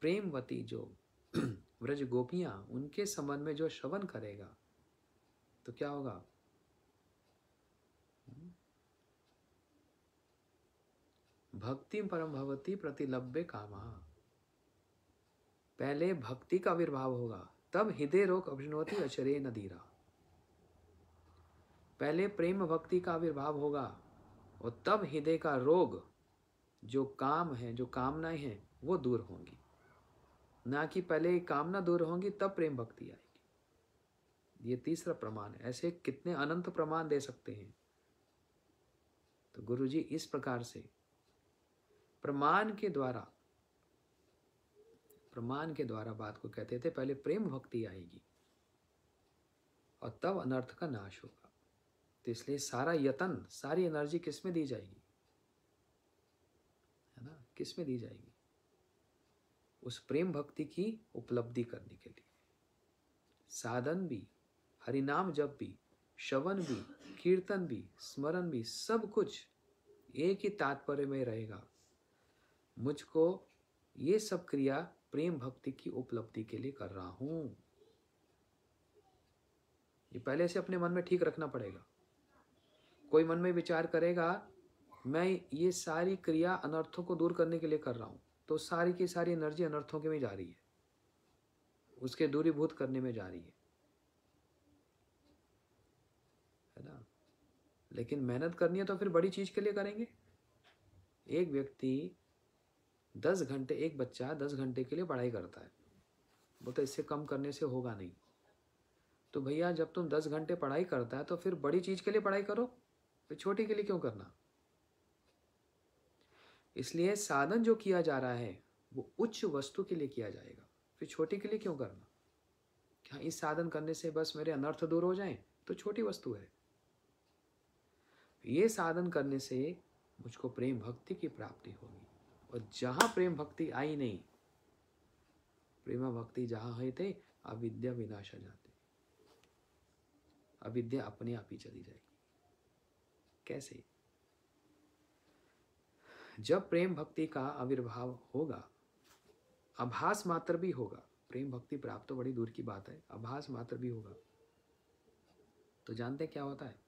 S1: प्रेमवती जो व्रज गोपियां, उनके संबंध में जो श्रवण करेगा, तो क्या होगा? भक्ति परम भवती प्रतिलभ्य कामा। पहले भक्ति का आविर्भाव होगा, तब हृदय रोग अभिनवती अचरे नदीरा। पहले प्रेम भक्ति का आविर्भाव होगा, और तब हृदय का रोग, जो काम है, जो कामनाएं हैं, वो दूर होंगी। ना कि पहले कामना दूर होंगी तब प्रेम भक्ति आएगी। ये तीसरा प्रमाण है। ऐसे कितने अनंत प्रमाण दे सकते हैं। तो गुरु जी इस प्रकार से प्रमाण के द्वारा बात को कहते थे। पहले प्रेम भक्ति आएगी और तब अनर्थ का नाश होगा। तो इसलिए सारा यत्न, सारी एनर्जी किस में दी जाएगी? है ना, किस में दी जाएगी? उस प्रेम भक्ति की उपलब्धि करने के लिए। साधन भी, हरिनाम जप भी, श्रवण भी, कीर्तन भी, स्मरण भी, सब कुछ एक ही तात्पर्य में रहेगा। मुझको ये सब क्रिया प्रेम भक्ति की उपलब्धि के लिए कर रहा हूं। ये पहले से अपने मन में ठीक रखना पड़ेगा। कोई मन में विचार करेगा मैं ये सारी क्रिया अनर्थों को दूर करने के लिए कर रहा हूँ, तो सारी की सारी एनर्जी अनर्थों के में जा रही है, उसके दूरीभूत करने में जा रही है ना। लेकिन मेहनत करनी है तो फिर बड़ी चीज के लिए करेंगे। एक व्यक्ति 10 घंटे, एक बच्चा 10 घंटे के लिए पढ़ाई करता है, वो तो इससे कम करने से होगा नहीं। तो भैया जब तुम 10 घंटे पढ़ाई करता है तो फिर बड़ी चीज के लिए पढ़ाई करो, फिर छोटी के लिए क्यों करना। इसलिए साधन जो किया जा रहा है वो उच्च वस्तु के लिए किया जाएगा, फिर छोटी के लिए क्यों करना। क्या इस साधन करने से बस मेरे अनर्थ दूर हो जाएं, तो छोटी वस्तु है। ये साधन करने से मुझको प्रेम भक्ति की प्राप्ति होगी, और जहां प्रेम भक्ति आई नहीं, प्रेम भक्ति जहां है थे अविद्या विनाश जाते, अविद्या अपने आप ही चली जाएगी। कैसे? जब प्रेम भक्ति का आविर्भाव होगा, आभास मात्र भी होगा, प्रेम भक्ति प्राप्त तो बड़ी दूर की बात है, आभास मात्र भी होगा, तो जानते क्या होता है?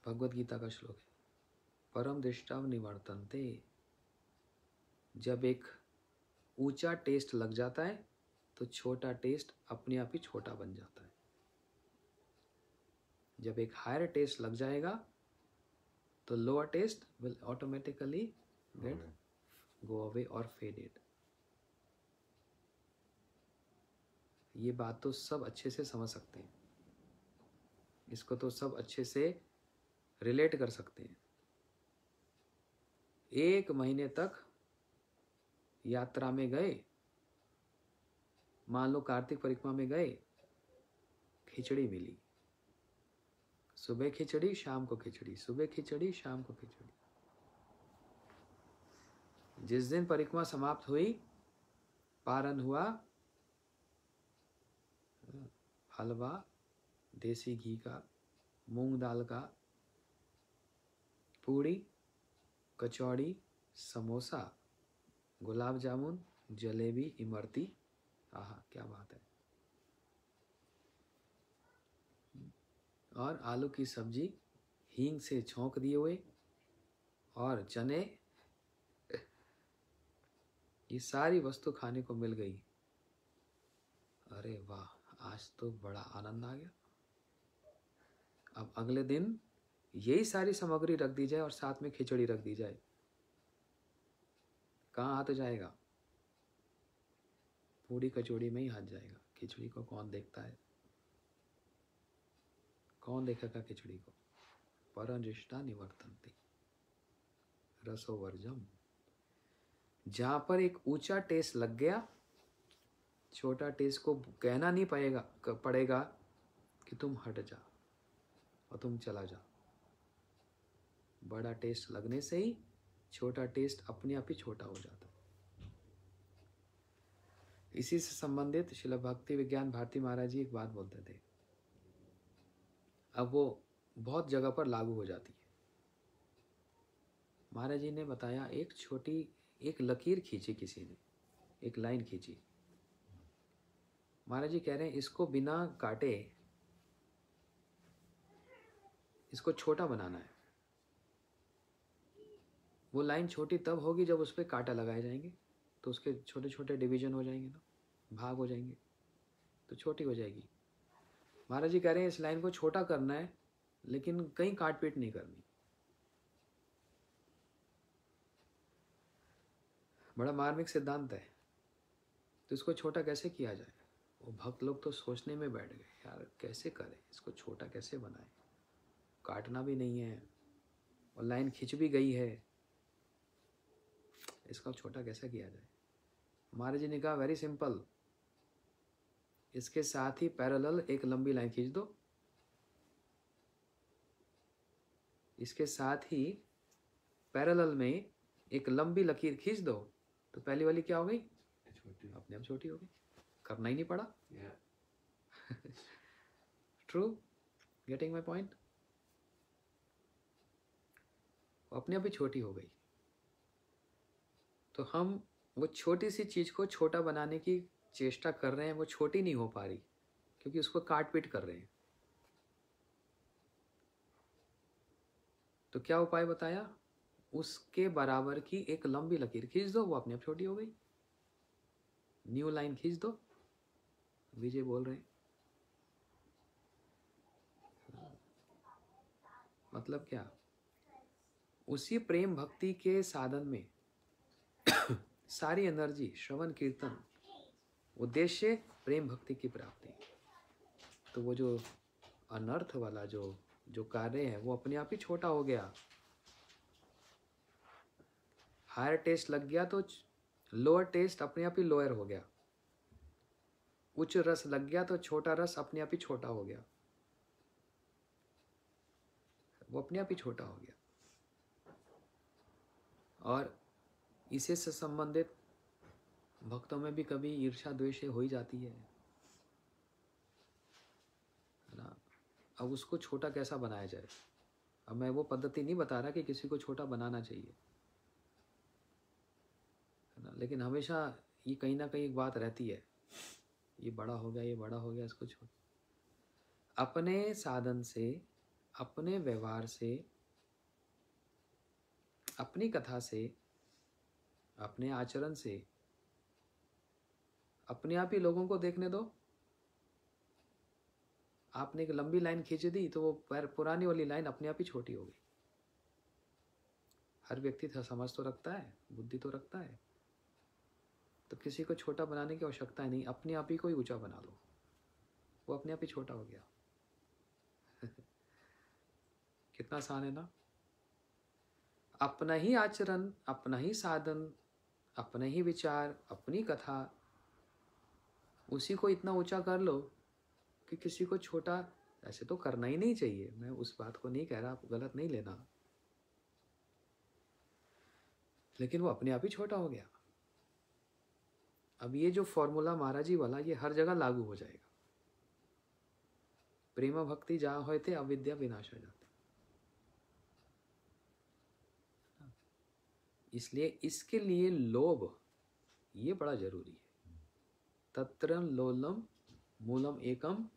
S1: भगवत गीता का श्लोक है, परम दृष्टाव निवर्तन्ते। जब एक ऊंचा टेस्ट लग जाता है तो छोटा टेस्ट अपने आप ही छोटा बन जाता है। जब एक हायर टेस्ट लग जाएगा तो lower test will automatically get go away और फेडेड। ये बात तो सब अच्छे से समझ सकते हैं, इसको तो सब अच्छे से रिलेट कर सकते हैं। 1 महीने तक यात्रा में गए, मान लो कार्तिक परिक्रमा में गए, खिचड़ी मिली, सुबह खिचड़ी शाम को खिचड़ी, सुबह खिचड़ी शाम को खिचड़ी। जिस दिन परिक्रमा समाप्त हुई, पारण हुआ, हलवा, देसी घी का, मूंग दाल का, पूड़ी, कचौड़ी, समोसा, गुलाब जामुन, जलेबी, इमरती, आहा क्या बात है, और आलू की सब्जी हींग से छौंक दिए हुए, और चने, ये सारी वस्तु खाने को मिल गई। अरे वाह, आज तो बड़ा आनंद आ गया। अब अगले दिन यही सारी सामग्री रख दी जाए और साथ में खिचड़ी रख दी जाए, कहाँ हाथ जाएगा? पूड़ी कचौड़ी में ही हाथ जाएगा। खिचड़ी को कौन देखता है? कौन देखेगा खिचड़ी को? परनिष्ठा निवर्तन्ते रसो वर्जम। जहां पर एक ऊंचा टेस्ट लग गया, छोटा टेस्ट को कहना नहीं पड़ेगा कि तुम हट जा और तुम चला जा। बड़ा टेस्ट लगने से ही छोटा टेस्ट अपने आप ही छोटा हो जाता है। इसी से संबंधित श्रील भक्ति विज्ञान भारती महाराज जी एक बात बोलते थे, अब वो बहुत जगह पर लागू हो जाती है। महाराज जी ने बताया, एक छोटी एक लकीर खींची किसी ने, एक लाइन खींची। महाराज जी कह रहे हैं इसको बिना काटे इसको छोटा बनाना है। वो लाइन छोटी तब होगी जब उस पर कांटा लगाए जाएंगे, तो उसके छोटे छोटे डिवीजन हो जाएंगे ना, भाग हो जाएंगे, तो छोटी हो जाएगी। महाराज जी कह रहे हैं इस लाइन को छोटा करना है, लेकिन कहीं काट पीट नहीं करनी। बड़ा मार्मिक सिद्धांत है। तो इसको छोटा कैसे किया जाए? वो भक्त लोग तो सोचने में बैठ गए, यार कैसे करें, इसको छोटा कैसे बनाएं, काटना भी नहीं है और लाइन खिंच भी गई है, इसका छोटा कैसे किया जाए? महाराज जी ने कहा वेरी सिंपल, इसके साथ ही पैरेलल एक लंबी लाइन खींच दो, इसके साथ ही पैरेलल में एक लंबी लकीर खींच दो, तो पहली वाली क्या हो गई? अपने आप छोटी हो गई, करना ही नहीं पड़ा। True, getting my point? अपने आप ही छोटी हो गई। तो हम वो छोटी सी चीज को छोटा बनाने की चेष्टा कर रहे हैं, वो छोटी नहीं हो पा रही क्योंकि उसको काट पीट कर रहे हैं। तो क्या उपाय बताया? उसके बराबर की एक लंबी लकीर खींच दो, वो अपने आप छोटी हो गई। न्यू लाइन खींच दो। विजय बोल रहे हैं। मतलब क्या? उसी प्रेम भक्ति के साधन में सारी एनर्जी, श्रवण कीर्तन, उद्देश्य प्रेम भक्ति की प्राप्ति। तो वो जो अनर्थ वाला जो कार्य है वो अपने आप ही छोटा हो गया। हायर टेस्ट लग गया तो लोअर टेस्ट अपने आप ही लोअर हो गया। उच्च रस लग गया तो छोटा रस अपने आप ही छोटा हो गया। वो अपने आप ही छोटा हो गया। और इसे से संबंधित भक्तों में भी कभी ईर्ष्या द्वेष हो ही जाती है ना। अब उसको छोटा कैसा बनाया जाए? अब मैं वो पद्धति नहीं बता रहा कि किसी को छोटा बनाना चाहिए, है ना, लेकिन हमेशा ये कहीं ना कहीं एक बात रहती है, ये बड़ा हो गया, ये बड़ा हो गया, इसको छोड़। अपने साधन से, अपने व्यवहार से, अपनी कथा से, अपने आचरण से अपने आप ही लोगों को देखने दो। आपने एक लंबी लाइन खींच दी तो वो पुरानी वाली लाइन अपने आप ही छोटी हो गई। हर व्यक्ति था समझ तो रखता है, बुद्धि तो रखता है, तो किसी को छोटा बनाने की आवश्यकता नहीं, अपने आप ही को ही ऊंचा बना लो, वो अपने आप ही छोटा हो गया। कितना आसान है ना। अपना ही आचरण, अपना ही साधन, अपने ही विचार, अपनी कथा, उसी को इतना ऊंचा कर लो कि किसी को छोटा ऐसे तो करना ही नहीं चाहिए। मैं उस बात को नहीं कह रहा, आप गलत नहीं लेना, लेकिन वो अपने आप ही छोटा हो गया। अब ये जो फॉर्मूला महाराज जी वाला, ये हर जगह लागू हो जाएगा। प्रेम भक्ति जहां होते अविद्या विनाश हो जाती। इसलिए इसके लिए लोभ ये बड़ा जरूरी है। तत्र लोलम मूलम एकम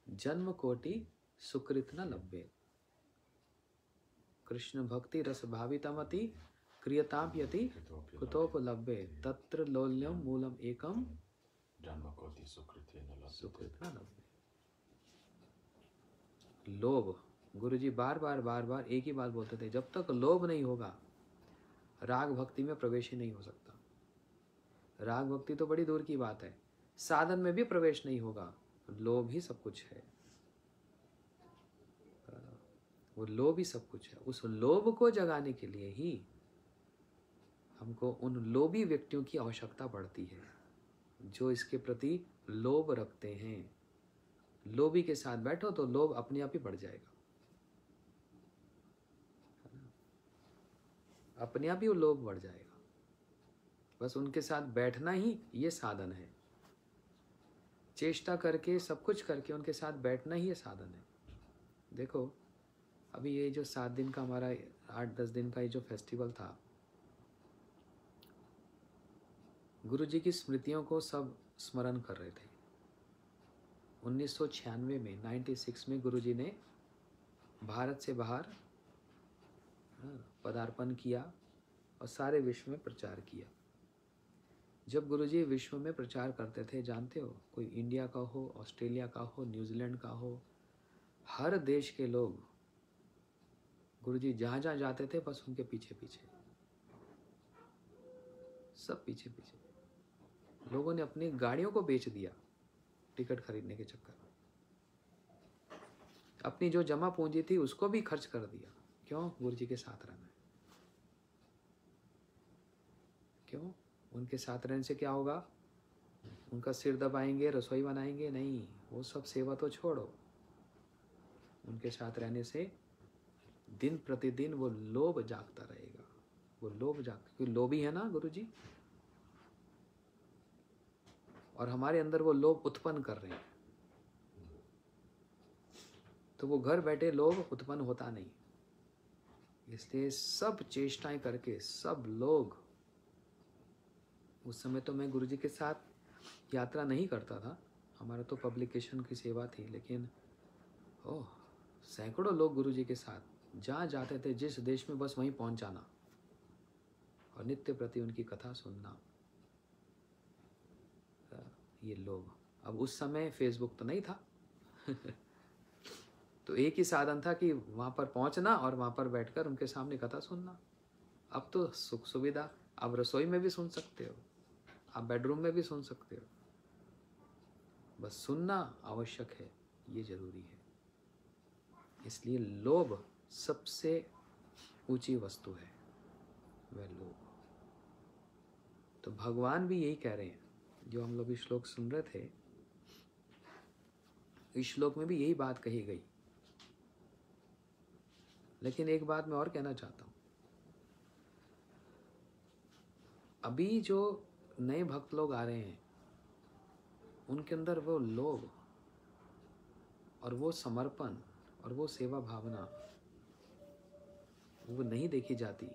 S1: जन्म कोटि सुकृत न लभ्ये। कृष्ण भक्ति रस भावितमति क्रियताप्यति कुतोपलभ्ये। तत्र लोल्यम मूलम एकम जन्म कोटि सुकृत न लभ्ये। लोभ, गुरुजी बार बार एक ही बात बोलते थे, जब तक लोभ नहीं होगा राग भक्ति में प्रवेश ही नहीं हो सकता। राग भक्ति तो बड़ी दूर की बात है, साधन में भी प्रवेश नहीं होगा। लोभ ही सब कुछ है, वो लोभ ही सब कुछ है। उस लोभ को जगाने के लिए ही हमको उन लोभी व्यक्तियों की आवश्यकता पड़ती है जो इसके प्रति लोभ रखते हैं। लोभी के साथ बैठो तो लोभ अपने आप ही बढ़ जाएगा, अपने आप ही वो लोभ बढ़ जाएगा। बस उनके साथ बैठना ही ये साधन है। चेष्टा करके, सब कुछ करके उनके साथ बैठना ही ये साधन है। देखो अभी ये जो 7 दिन का हमारा 8-10 दिन का ये जो फेस्टिवल था, गुरु जी की स्मृतियों को सब स्मरण कर रहे थे। 1996 में 96 में गुरु जी ने भारत से बाहर पदार्पण किया और सारे विश्व में प्रचार किया। जब गुरुजी विश्व में प्रचार करते थे, जानते हो, कोई इंडिया का हो, ऑस्ट्रेलिया का हो, न्यूजीलैंड का हो, हर देश के लोग गुरुजी जहाँ जहाँ जाते थे बस उनके पीछे पीछे, सब पीछे पीछे। लोगों ने अपनी गाड़ियों को बेच दिया टिकट खरीदने के चक्कर में, अपनी जो जमा पूंजी थी उसको भी खर्च कर दिया। क्यों? गुरुजी के साथ रहना है। क्यों? उनके साथ रहने से क्या होगा? उनका सिर दबाएंगे, रसोई बनाएंगे? नहीं, वो सब सेवा तो छोड़ो। उनके साथ रहने से दिन प्रतिदिन वो लोभ जागता रहेगा। वो लोभ क्योंकि लोभी है ना गुरुजी, और हमारे अंदर वो लोभ उत्पन्न कर रहे हैं, तो वो घर बैठे लोभ उत्पन्न होता नहीं। इसलिए सब चेष्टाएं करके सब लोग, उस समय तो मैं गुरुजी के साथ यात्रा नहीं करता था, हमारा तो पब्लिकेशन की सेवा थी, लेकिन सैकड़ों लोग गुरुजी के साथ जहाँ जाते थे, जिस देश में, बस वहीं पहुँच जाना और नित्य प्रति उनकी कथा सुनना। ये लोग, अब उस समय फेसबुक तो नहीं था तो एक ही साधन था कि वहाँ पर पहुँचना और वहाँ पर बैठकर उनके सामने कथा सुनना। अब तो सुख सुविधा, आप रसोई में भी सुन सकते हो, आप बेडरूम में भी सुन सकते हो, बस सुनना आवश्यक है, ये जरूरी है। इसलिए लोभ सबसे ऊंची वस्तु है, वह लोभ। तो भगवान भी यही कह रहे हैं, जो हम लोग श्लोक सुन रहे थे, इस श्लोक में भी यही बात कही गई। लेकिन एक बात मैं और कहना चाहता हूं, अभी जो नए भक्त लोग आ रहे हैं, उनके अंदर वो लोभ और वो समर्पण और वो सेवा भावना वो नहीं देखी जाती,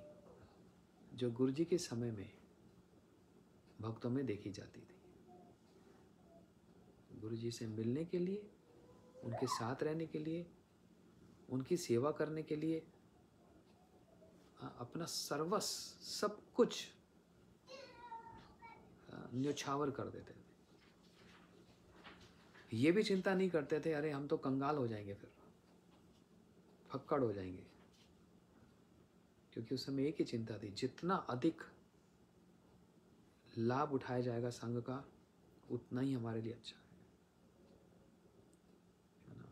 S1: जो गुरु जी के समय में भक्तों में देखी जाती थी। गुरु जी से मिलने के लिए, उनके साथ रहने के लिए, उनकी सेवा करने के लिए अपना सर्वस्व सब कुछ न्योछावर कर देते थे। ये भी चिंता नहीं करते थे, अरे हम तो कंगाल हो जाएंगे, फिर फक्कड़ हो जाएंगे, क्योंकि उस समय एक ही चिंता थी, जितना अधिक लाभ उठाया जाएगा संघ का, उतना ही हमारे लिए अच्छा है ना।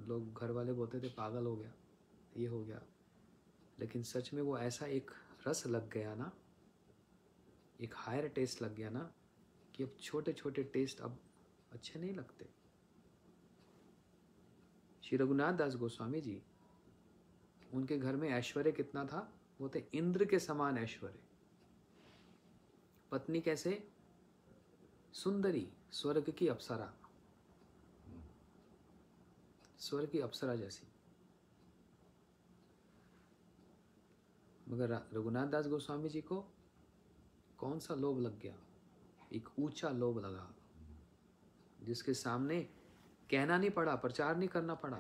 S1: लोग, घर वाले बोलते थे पागल हो गया, ये हो गया, लेकिन सच में वो ऐसा एक रस लग गया ना, एक हायर टेस्ट लग गया ना, कि अब छोटे छोटे टेस्ट अब अच्छे नहीं लगते। श्री रघुनाथ दास गोस्वामी जी, उनके घर में ऐश्वर्य कितना था, वो थे इंद्र के समान ऐश्वर्य। पत्नी कैसे, सुंदरी, स्वर्ग की अप्सरा, स्वर्ग की अप्सरा जैसी। मगर रघुनाथ दास गोस्वामी जी को कौन सा लोभ लग गया, एक ऊंचा लोभ लगा, जिसके सामने कहना नहीं पड़ा, प्रचार नहीं करना पड़ा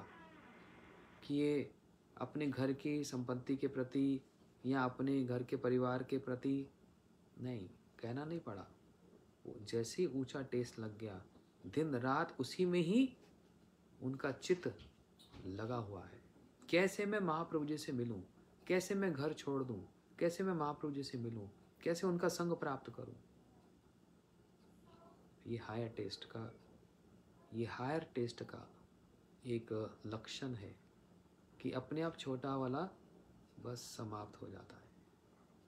S1: कि ये अपने घर की संपत्ति के प्रति या अपने घर के परिवार के प्रति, नहीं, कहना नहीं पड़ा। वो जैसे ही ऊंचा टेस्ट लग गया, दिन रात उसी में ही उनका चित्त लगा हुआ है। कैसे मैं महाप्रभु जी से मिलूं, कैसे मैं घर छोड़ दूं, कैसे मैं महाप्रभु जी से मिलूं, कैसे उनका संग प्राप्त करूं। ये हायर टेस्ट का एक लक्षण है कि अपने आप छोटा वाला बस समाप्त हो जाता है,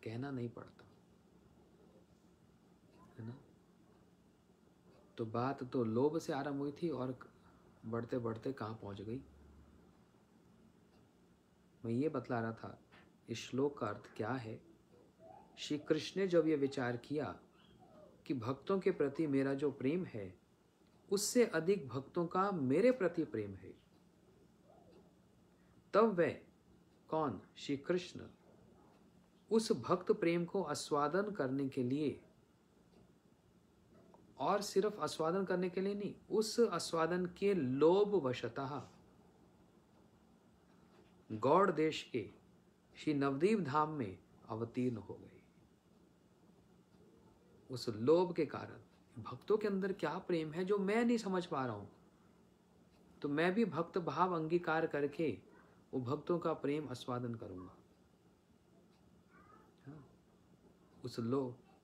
S1: कहना नहीं पड़ता, है ना। तो बात तो लोभ से आरंभ हुई थी और बढ़ते बढ़ते कहाँ पहुंच गई। मैं ये बतला रहा था, इस श्लोक का अर्थ क्या है। श्री कृष्ण ने जब ये विचार किया कि भक्तों के प्रति मेरा जो प्रेम है, उससे अधिक भक्तों का मेरे प्रति प्रेम है, तब वह कौन, श्री कृष्ण, उस भक्त प्रेम को आस्वादन करने के लिए, और सिर्फ आस्वादन करने के लिए नहीं, उस आस्वादन के लोभ वशतः गौड़ देश के श्री नवदीप धाम में अवतीर्ण हो गए। उस लोभ के कारण, भक्तों के अंदर क्या प्रेम है जो मैं नहीं समझ पा रहा हूं, तो मैं भी भक्त भाव अंगीकार करके वो भक्तों का प्रेम आस्वादन करूंगा। उस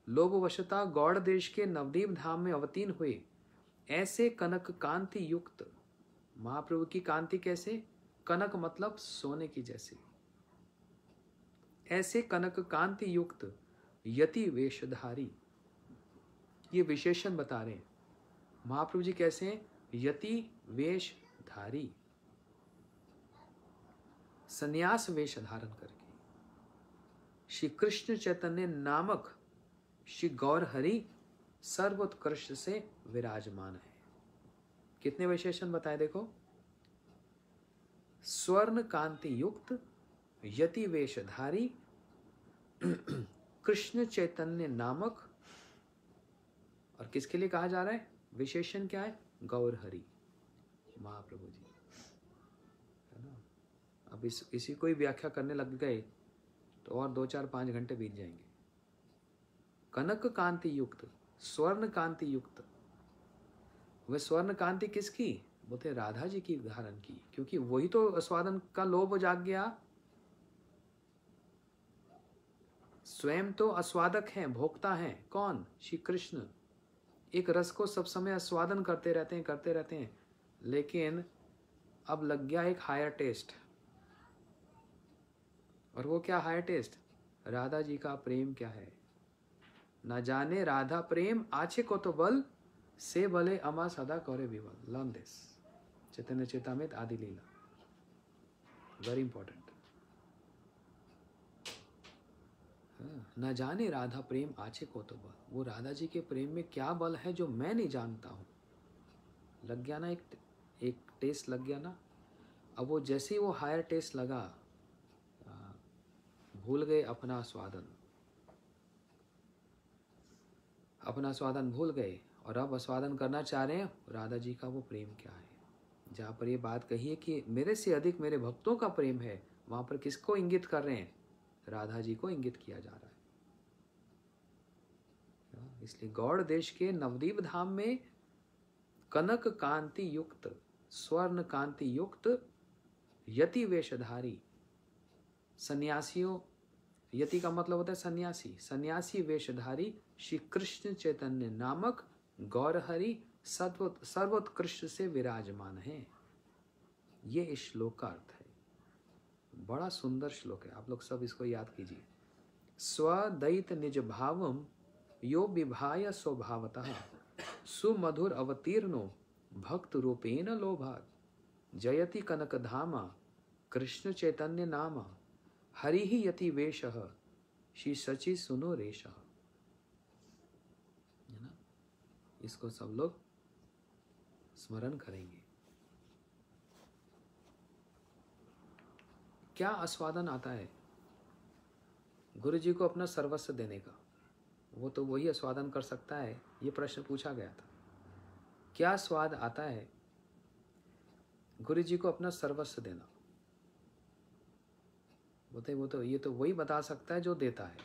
S1: लोभवशता गौड़ देश के नवदीप धाम में अवतीर्ण हुए। ऐसे कनक कांति युक्त, महाप्रभु की कांति कैसे, कनक मतलब सोने की जैसी, ऐसे कनक कांति युक्त यति वेशधारी, ये विशेषण बता रहे हैं। महाप्रभु जी कैसे हैं, यति वेशधारी, संन्यास वेश धारण करके श्री कृष्ण चैतन्य नामक श्री गौर हरि सर्वोत्कृष्ट से विराजमान है। कितने विशेषण बताए देखो, स्वर्ण कांति युक्त, यति वेशधारी, कृष्ण चैतन्य नामक, और किसके लिए कहा जा रहा है, विशेषण क्या है, गौर हरि, महाप्रभु जी, है ना। अब अब इसी को ही व्याख्या करने लग गए तो और 2-4-5 घंटे बीत जाएंगे। कनक कांति युक्त, स्वर्ण कांति युक्त। वह स्वर्ण कांति किसकी? बोलते राधा जी की धारण की, क्योंकि वही तो आस्वादन का लोभ जाग गया। स्वयं तो आस्वादक हैं, भोक्ता हैं। कौन? श्री कृष्ण। एक रस को सब समय आस्वादन करते रहते हैं, लेकिन अब लग गया एक हायर टेस्ट। और वो क्या हायर टेस्ट? राधा जी का प्रेम क्या है। न जाने राधा प्रेम आछे को तो बल, से भले अमा सदा करे विवल। Learn this. चैतन्य चेतामृत आदि लीला, वेरी इंपॉर्टेंट। न जाने राधा प्रेम आछे को तो बल, वो राधा जी के प्रेम में क्या बल है जो मैं नहीं जानता हूं। लग गया ना, एक टेस्ट लग गया ना। अब वो जैसे ही वो हायर टेस्ट लगा, भूल गए अपना स्वादन, अपना स्वादन भूल गए, और अब आस्वादन करना चाह रहे हैं राधा जी का वो प्रेम क्या है। जहाँ पर ये बात कही है कि मेरे से अधिक मेरे भक्तों का प्रेम है, वहां पर किसको इंगित कर रहे हैं? राधा जी को इंगित किया जा रहा है। इसलिए गौड़ देश के नवदीप धाम में कनक कांति युक्त, स्वर्ण कांति युक्त यति वेशधारी सन्यासियों, यति का मतलब होता है सन्यासी, सन्यासी वेशधारी श्री कृष्ण चैतन्य नामक गौरहरि सर्वोत्कृष्ट से विराजमान है। ये इस श्लोक का अर्थ है। बड़ा सुंदर श्लोक है, आप लोग सब इसको याद कीजिए। स्वदैत निज भावम यो विभाय स्वभावतः, सुमधुर अवतीर्णो भक्त रूपेण लोभात, जयति कनक धामा कृष्ण चैतन्य नामा, हरि ही यति वेशः श्री सचि सुनो रेशः। है ना? इसको सब लोग स्मरण करेंगे। क्या आस्वादन आता है? गुरु जी को अपना सर्वस्व देने का। वो तो वही आस्वादन कर सकता है। ये प्रश्न पूछा गया था, क्या स्वाद आता है गुरु जी को अपना सर्वस्व देना? बोलते वो तो, ये तो वही बता सकता है जो देता है,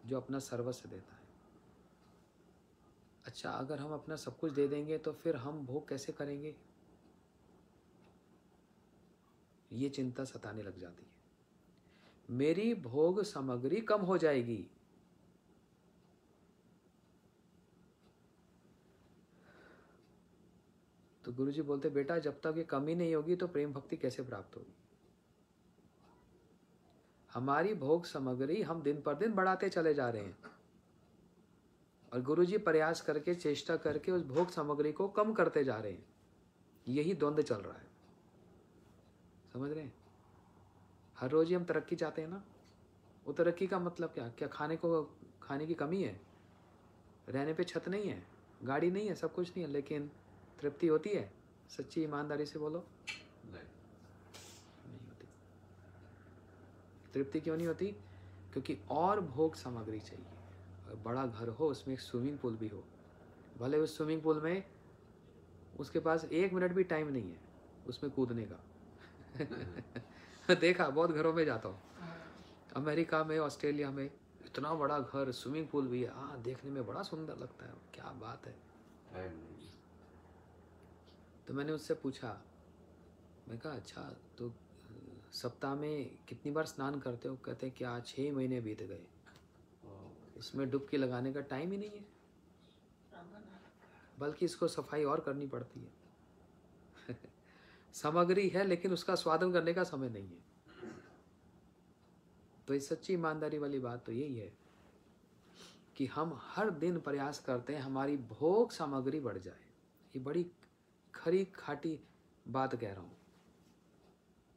S1: जो अपना सर्वस्व देता है। अच्छा, अगर हम अपना सब कुछ दे देंगे तो फिर हम भोग कैसे करेंगे? ये चिंता सताने लग जाती है। मेरी भोग सामग्री कम हो जाएगी। तो गुरुजी बोलते बेटा, जब तक ये कमी नहीं होगी तो प्रेम भक्ति कैसे प्राप्त होगी? हमारी भोग सामग्री हम दिन पर दिन बढ़ाते चले जा रहे हैं, और गुरुजी प्रयास करके, चेष्टा करके उस भोग सामग्री को कम करते जा रहे हैं। यही द्वंद्व चल रहा है, समझ रहे हैं? हर रोज ही हम तरक्की चाहते हैं ना। वो तरक्की का मतलब क्या? क्या खाने की कमी है? रहने पे छत नहीं है, गाड़ी नहीं है, सब कुछ नहीं है, लेकिन तृप्ति होती है? सच्ची ईमानदारी से बोलो। नहीं होती। तृप्ति क्यों नहीं होती? क्योंकि और भोग सामग्री चाहिए। और बड़ा घर हो, उसमें एक स्विमिंग पूल भी हो, भले उस स्विमिंग पूल में उसके पास 1 मिनट भी टाइम नहीं है उसमें कूदने का। देखा, बहुत घरों में जाता हूँ, अमेरिका में, ऑस्ट्रेलिया में, इतना बड़ा घर, स्विमिंग पूल भी है। हाँ, देखने में बड़ा सुंदर लगता है, क्या बात है। तो मैंने उससे पूछा, मैं कहा अच्छा, तो सप्ताह में कितनी बार स्नान करते हो? कहते हैं क्या 6 महीने बीत गए, इसमें डुबकी लगाने का टाइम ही नहीं है, बल्कि इसको सफाई और करनी पड़ती है। सामग्री है लेकिन उसका स्वादन करने का समय नहीं है। तो इस सच्ची ईमानदारी वाली बात तो यही है कि हम हर दिन प्रयास करते हैं हमारी भोग सामग्री बढ़ जाए। ये बड़ी खरी खाटी बात कह रहा हूँ।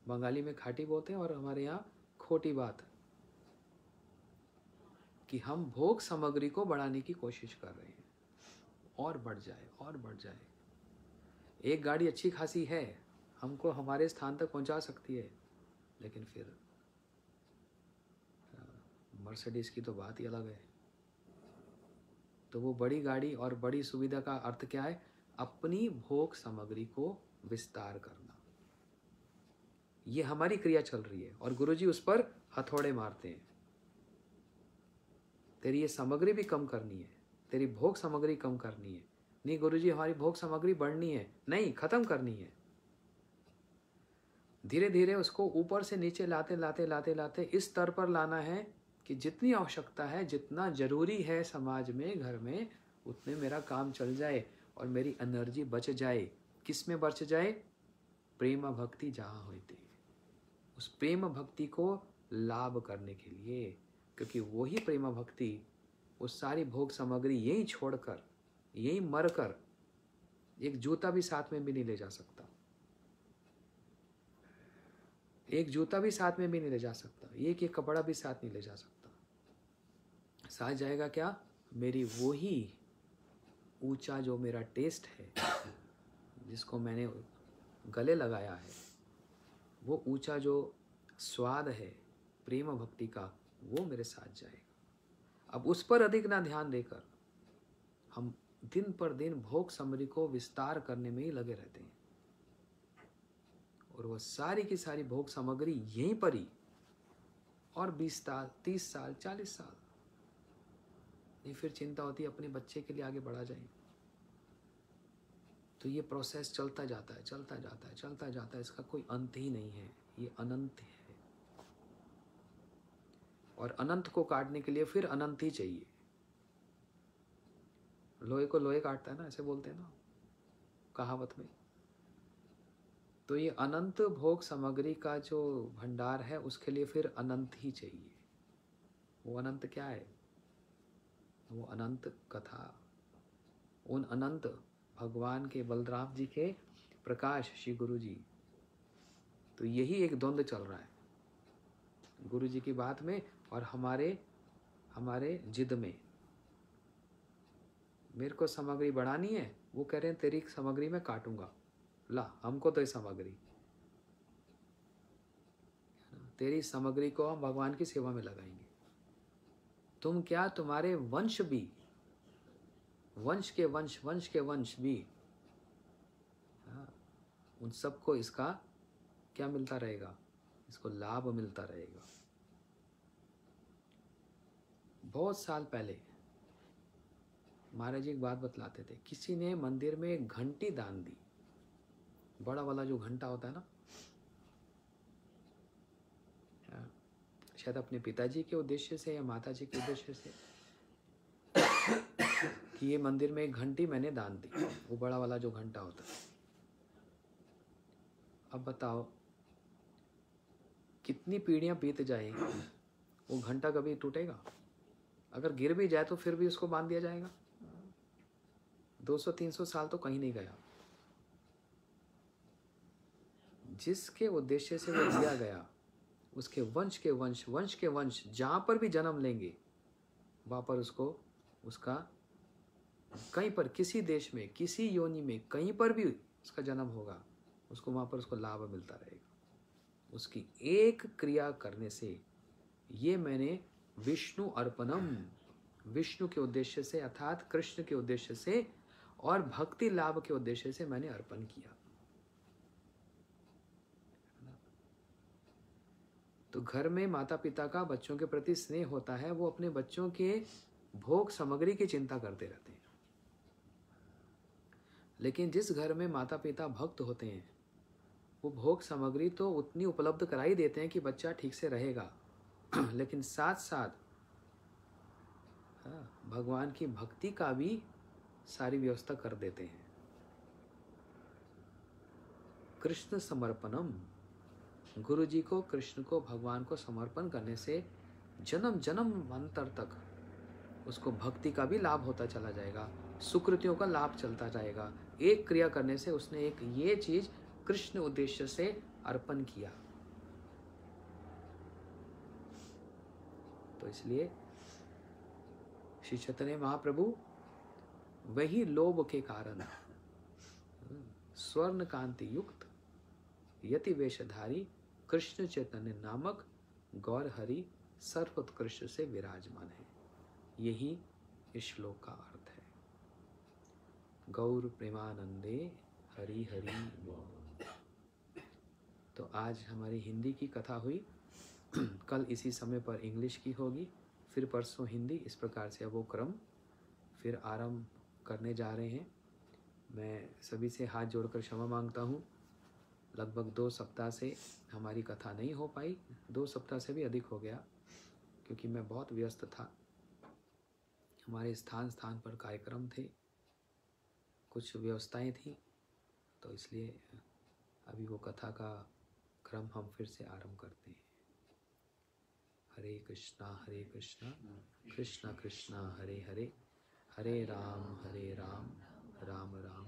S1: बंगाली में खाटी बोलते हैं और हमारे यहाँ खोटी बात, कि हम भोग सामग्री को बढ़ाने की कोशिश कर रहे हैं, और बढ़ जाए और बढ़ जाए। एक गाड़ी अच्छी खासी है, हमको हमारे स्थान तक पहुंचा सकती है, लेकिन फिर मर्सिडीज की तो बात ही अलग है। तो वो बड़ी गाड़ी और बड़ी सुविधा का अर्थ क्या है? अपनी भोग सामग्री को विस्तार करना। ये हमारी क्रिया चल रही है और गुरुजी उस पर हथौड़े मारते हैं। तेरी ये सामग्री भी कम करनी है, तेरी भोग सामग्री कम करनी है। नहीं गुरुजी, हमारी भोग सामग्री बढ़नी है, नहीं, खत्म करनी है। धीरे धीरे उसको ऊपर से नीचे लाते लाते लाते लाते इस स्तर पर लाना है कि जितनी आवश्यकता है, जितना जरूरी है समाज में, घर में, उतने मेरा काम चल जाए और मेरी एनर्जी बच जाए। किस में बच जाए? प्रेम भक्ति जहाँ होती, उस प्रेम भक्ति को लाभ करने के लिए। क्योंकि वही प्रेम भक्ति उस सारी भोग सामग्री यहीं छोड़कर, यहीं मरकर, एक जूता भी साथ में भी नहीं ले जा सकता, एक जूता भी साथ में भी नहीं ले जा सकता, एक एक कपड़ा भी साथ नहीं ले जा सकता। साथ जाएगा क्या? मेरी वही ऊंचा जो मेरा टेस्ट है, जिसको मैंने गले लगाया है, वो ऊंचा जो स्वाद है प्रेम भक्ति का, वो मेरे साथ जाएगा। अब उस पर अधिक ना ध्यान देकर हम दिन पर दिन भोग सामग्री को विस्तार करने में ही लगे रहते हैं, और वह सारी की सारी भोग सामग्री यहीं पर ही, और 20 साल 30 साल 40 साल नहीं, फिर चिंता होती है अपने बच्चे के लिए आगे बढ़ा जाए। तो ये प्रोसेस चलता जाता है, चलता जाता है, चलता जाता है, इसका कोई अंत ही नहीं है, ये अनंत है। और अनंत को काटने के लिए फिर अनंत ही चाहिए। लोहे को लोहे काटता है ना, ऐसे बोलते हैं ना कहावत में। तो ये अनंत भोग सामग्री का जो भंडार है, उसके लिए फिर अनंत ही चाहिए। वो अनंत क्या है? वो अनंत कथा, उन अनंत भगवान के, बलराम जी के प्रकाश श्री गुरु जी। तो यही एक द्वंद्व चल रहा है गुरु जी की बात में और हमारे जिद में। मेरे को सामग्री बढ़ानी है, वो कह रहे हैं तेरी सामग्री में काटूंगा, ला हमको तो ये सामग्री, तेरी सामग्री को हम भगवान की सेवा में लगाएंगे। तुम क्या, तुम्हारे वंश भी, वंश के वंश भी, उन सबको इसका क्या मिलता रहेगा? इसको लाभ मिलता रहेगा। बहुत साल पहले महाराज जी एक बात बतलाते थे, किसी ने मंदिर में एक घंटी दान दी, बड़ा वाला जो घंटा होता है ना, शायद अपने पिताजी के उद्देश्य से या माता जी के उद्देश्य से, कि ये मंदिर में एक घंटी मैंने दान दी, वो बड़ा वाला जो घंटा होता है। अब बताओ कितनी पीढ़ियां बीत जाएगी, वो घंटा कभी टूटेगा? अगर गिर भी जाए तो फिर भी उसको बांध दिया जाएगा। 200-300 साल तो कहीं नहीं गया। जिसके उद्देश्य से वो दिया गया, उसके वंश के वंश जहां पर भी जन्म लेंगे, वहां पर उसको, उसका कहीं पर, किसी देश में, किसी योनि में, कहीं पर भी उसका जन्म होगा, उसको वहां पर उसको लाभ मिलता रहेगा उसकी एक क्रिया करने से। ये मैंने विष्णु अर्पणम, विष्णु के उद्देश्य से, अर्थात कृष्ण के उद्देश्य से और भक्ति लाभ के उद्देश्य से मैंने अर्पण किया। तो घर में माता पिता का बच्चों के प्रति स्नेह होता है, वो अपने बच्चों के भोग सामग्री की चिंता करते रहते हैं। लेकिन जिस घर में माता पिता भक्त होते हैं, वो भोग सामग्री तो उतनी उपलब्ध करा ही देते हैं कि बच्चा ठीक से रहेगा, लेकिन साथ साथ भगवान की भक्ति का भी सारी व्यवस्था कर देते हैं। कृष्ण समर्पणम, गुरु जी को, कृष्ण को, भगवान को समर्पण करने से जन्म जन्मांतर तक उसको भक्ति का भी लाभ होता चला जाएगा, सुकृतियों का लाभ चलता जाएगा। एक क्रिया करने से उसने एक ये चीज कृष्ण उद्देश्य से अर्पण किया। तो इसलिए श्री चैतन्य महाप्रभु वही लोभ के कारण स्वर्ण कांति युक्त यति वेशधारी कृष्ण चैतन्य नामक गौर हरि सर्वोत्कृष्ट से विराजमान है। यही इस श्लोक का अर्थ है। गौर प्रेमानंदे हरि हरि बोल। तो आज हमारी हिंदी की कथा हुई, कल इसी समय पर इंग्लिश की होगी, फिर परसों हिंदी, इस प्रकार से अब वो क्रम फिर आरंभ करने जा रहे हैं। मैं सभी से हाथ जोड़कर क्षमा मांगता हूँ। लगभग 2 सप्ताह से हमारी कथा नहीं हो पाई, 2 सप्ताह से भी अधिक हो गया, क्योंकि मैं बहुत व्यस्त था। हमारे स्थान स्थान पर कार्यक्रम थे, कुछ व्यवस्थाएं थी, तो इसलिए अभी वो कथा का क्रम हम फिर से आरंभ करते हैं। हरे कृष्णा कृष्णा कृष्णा हरे हरे, हरे राम राम राम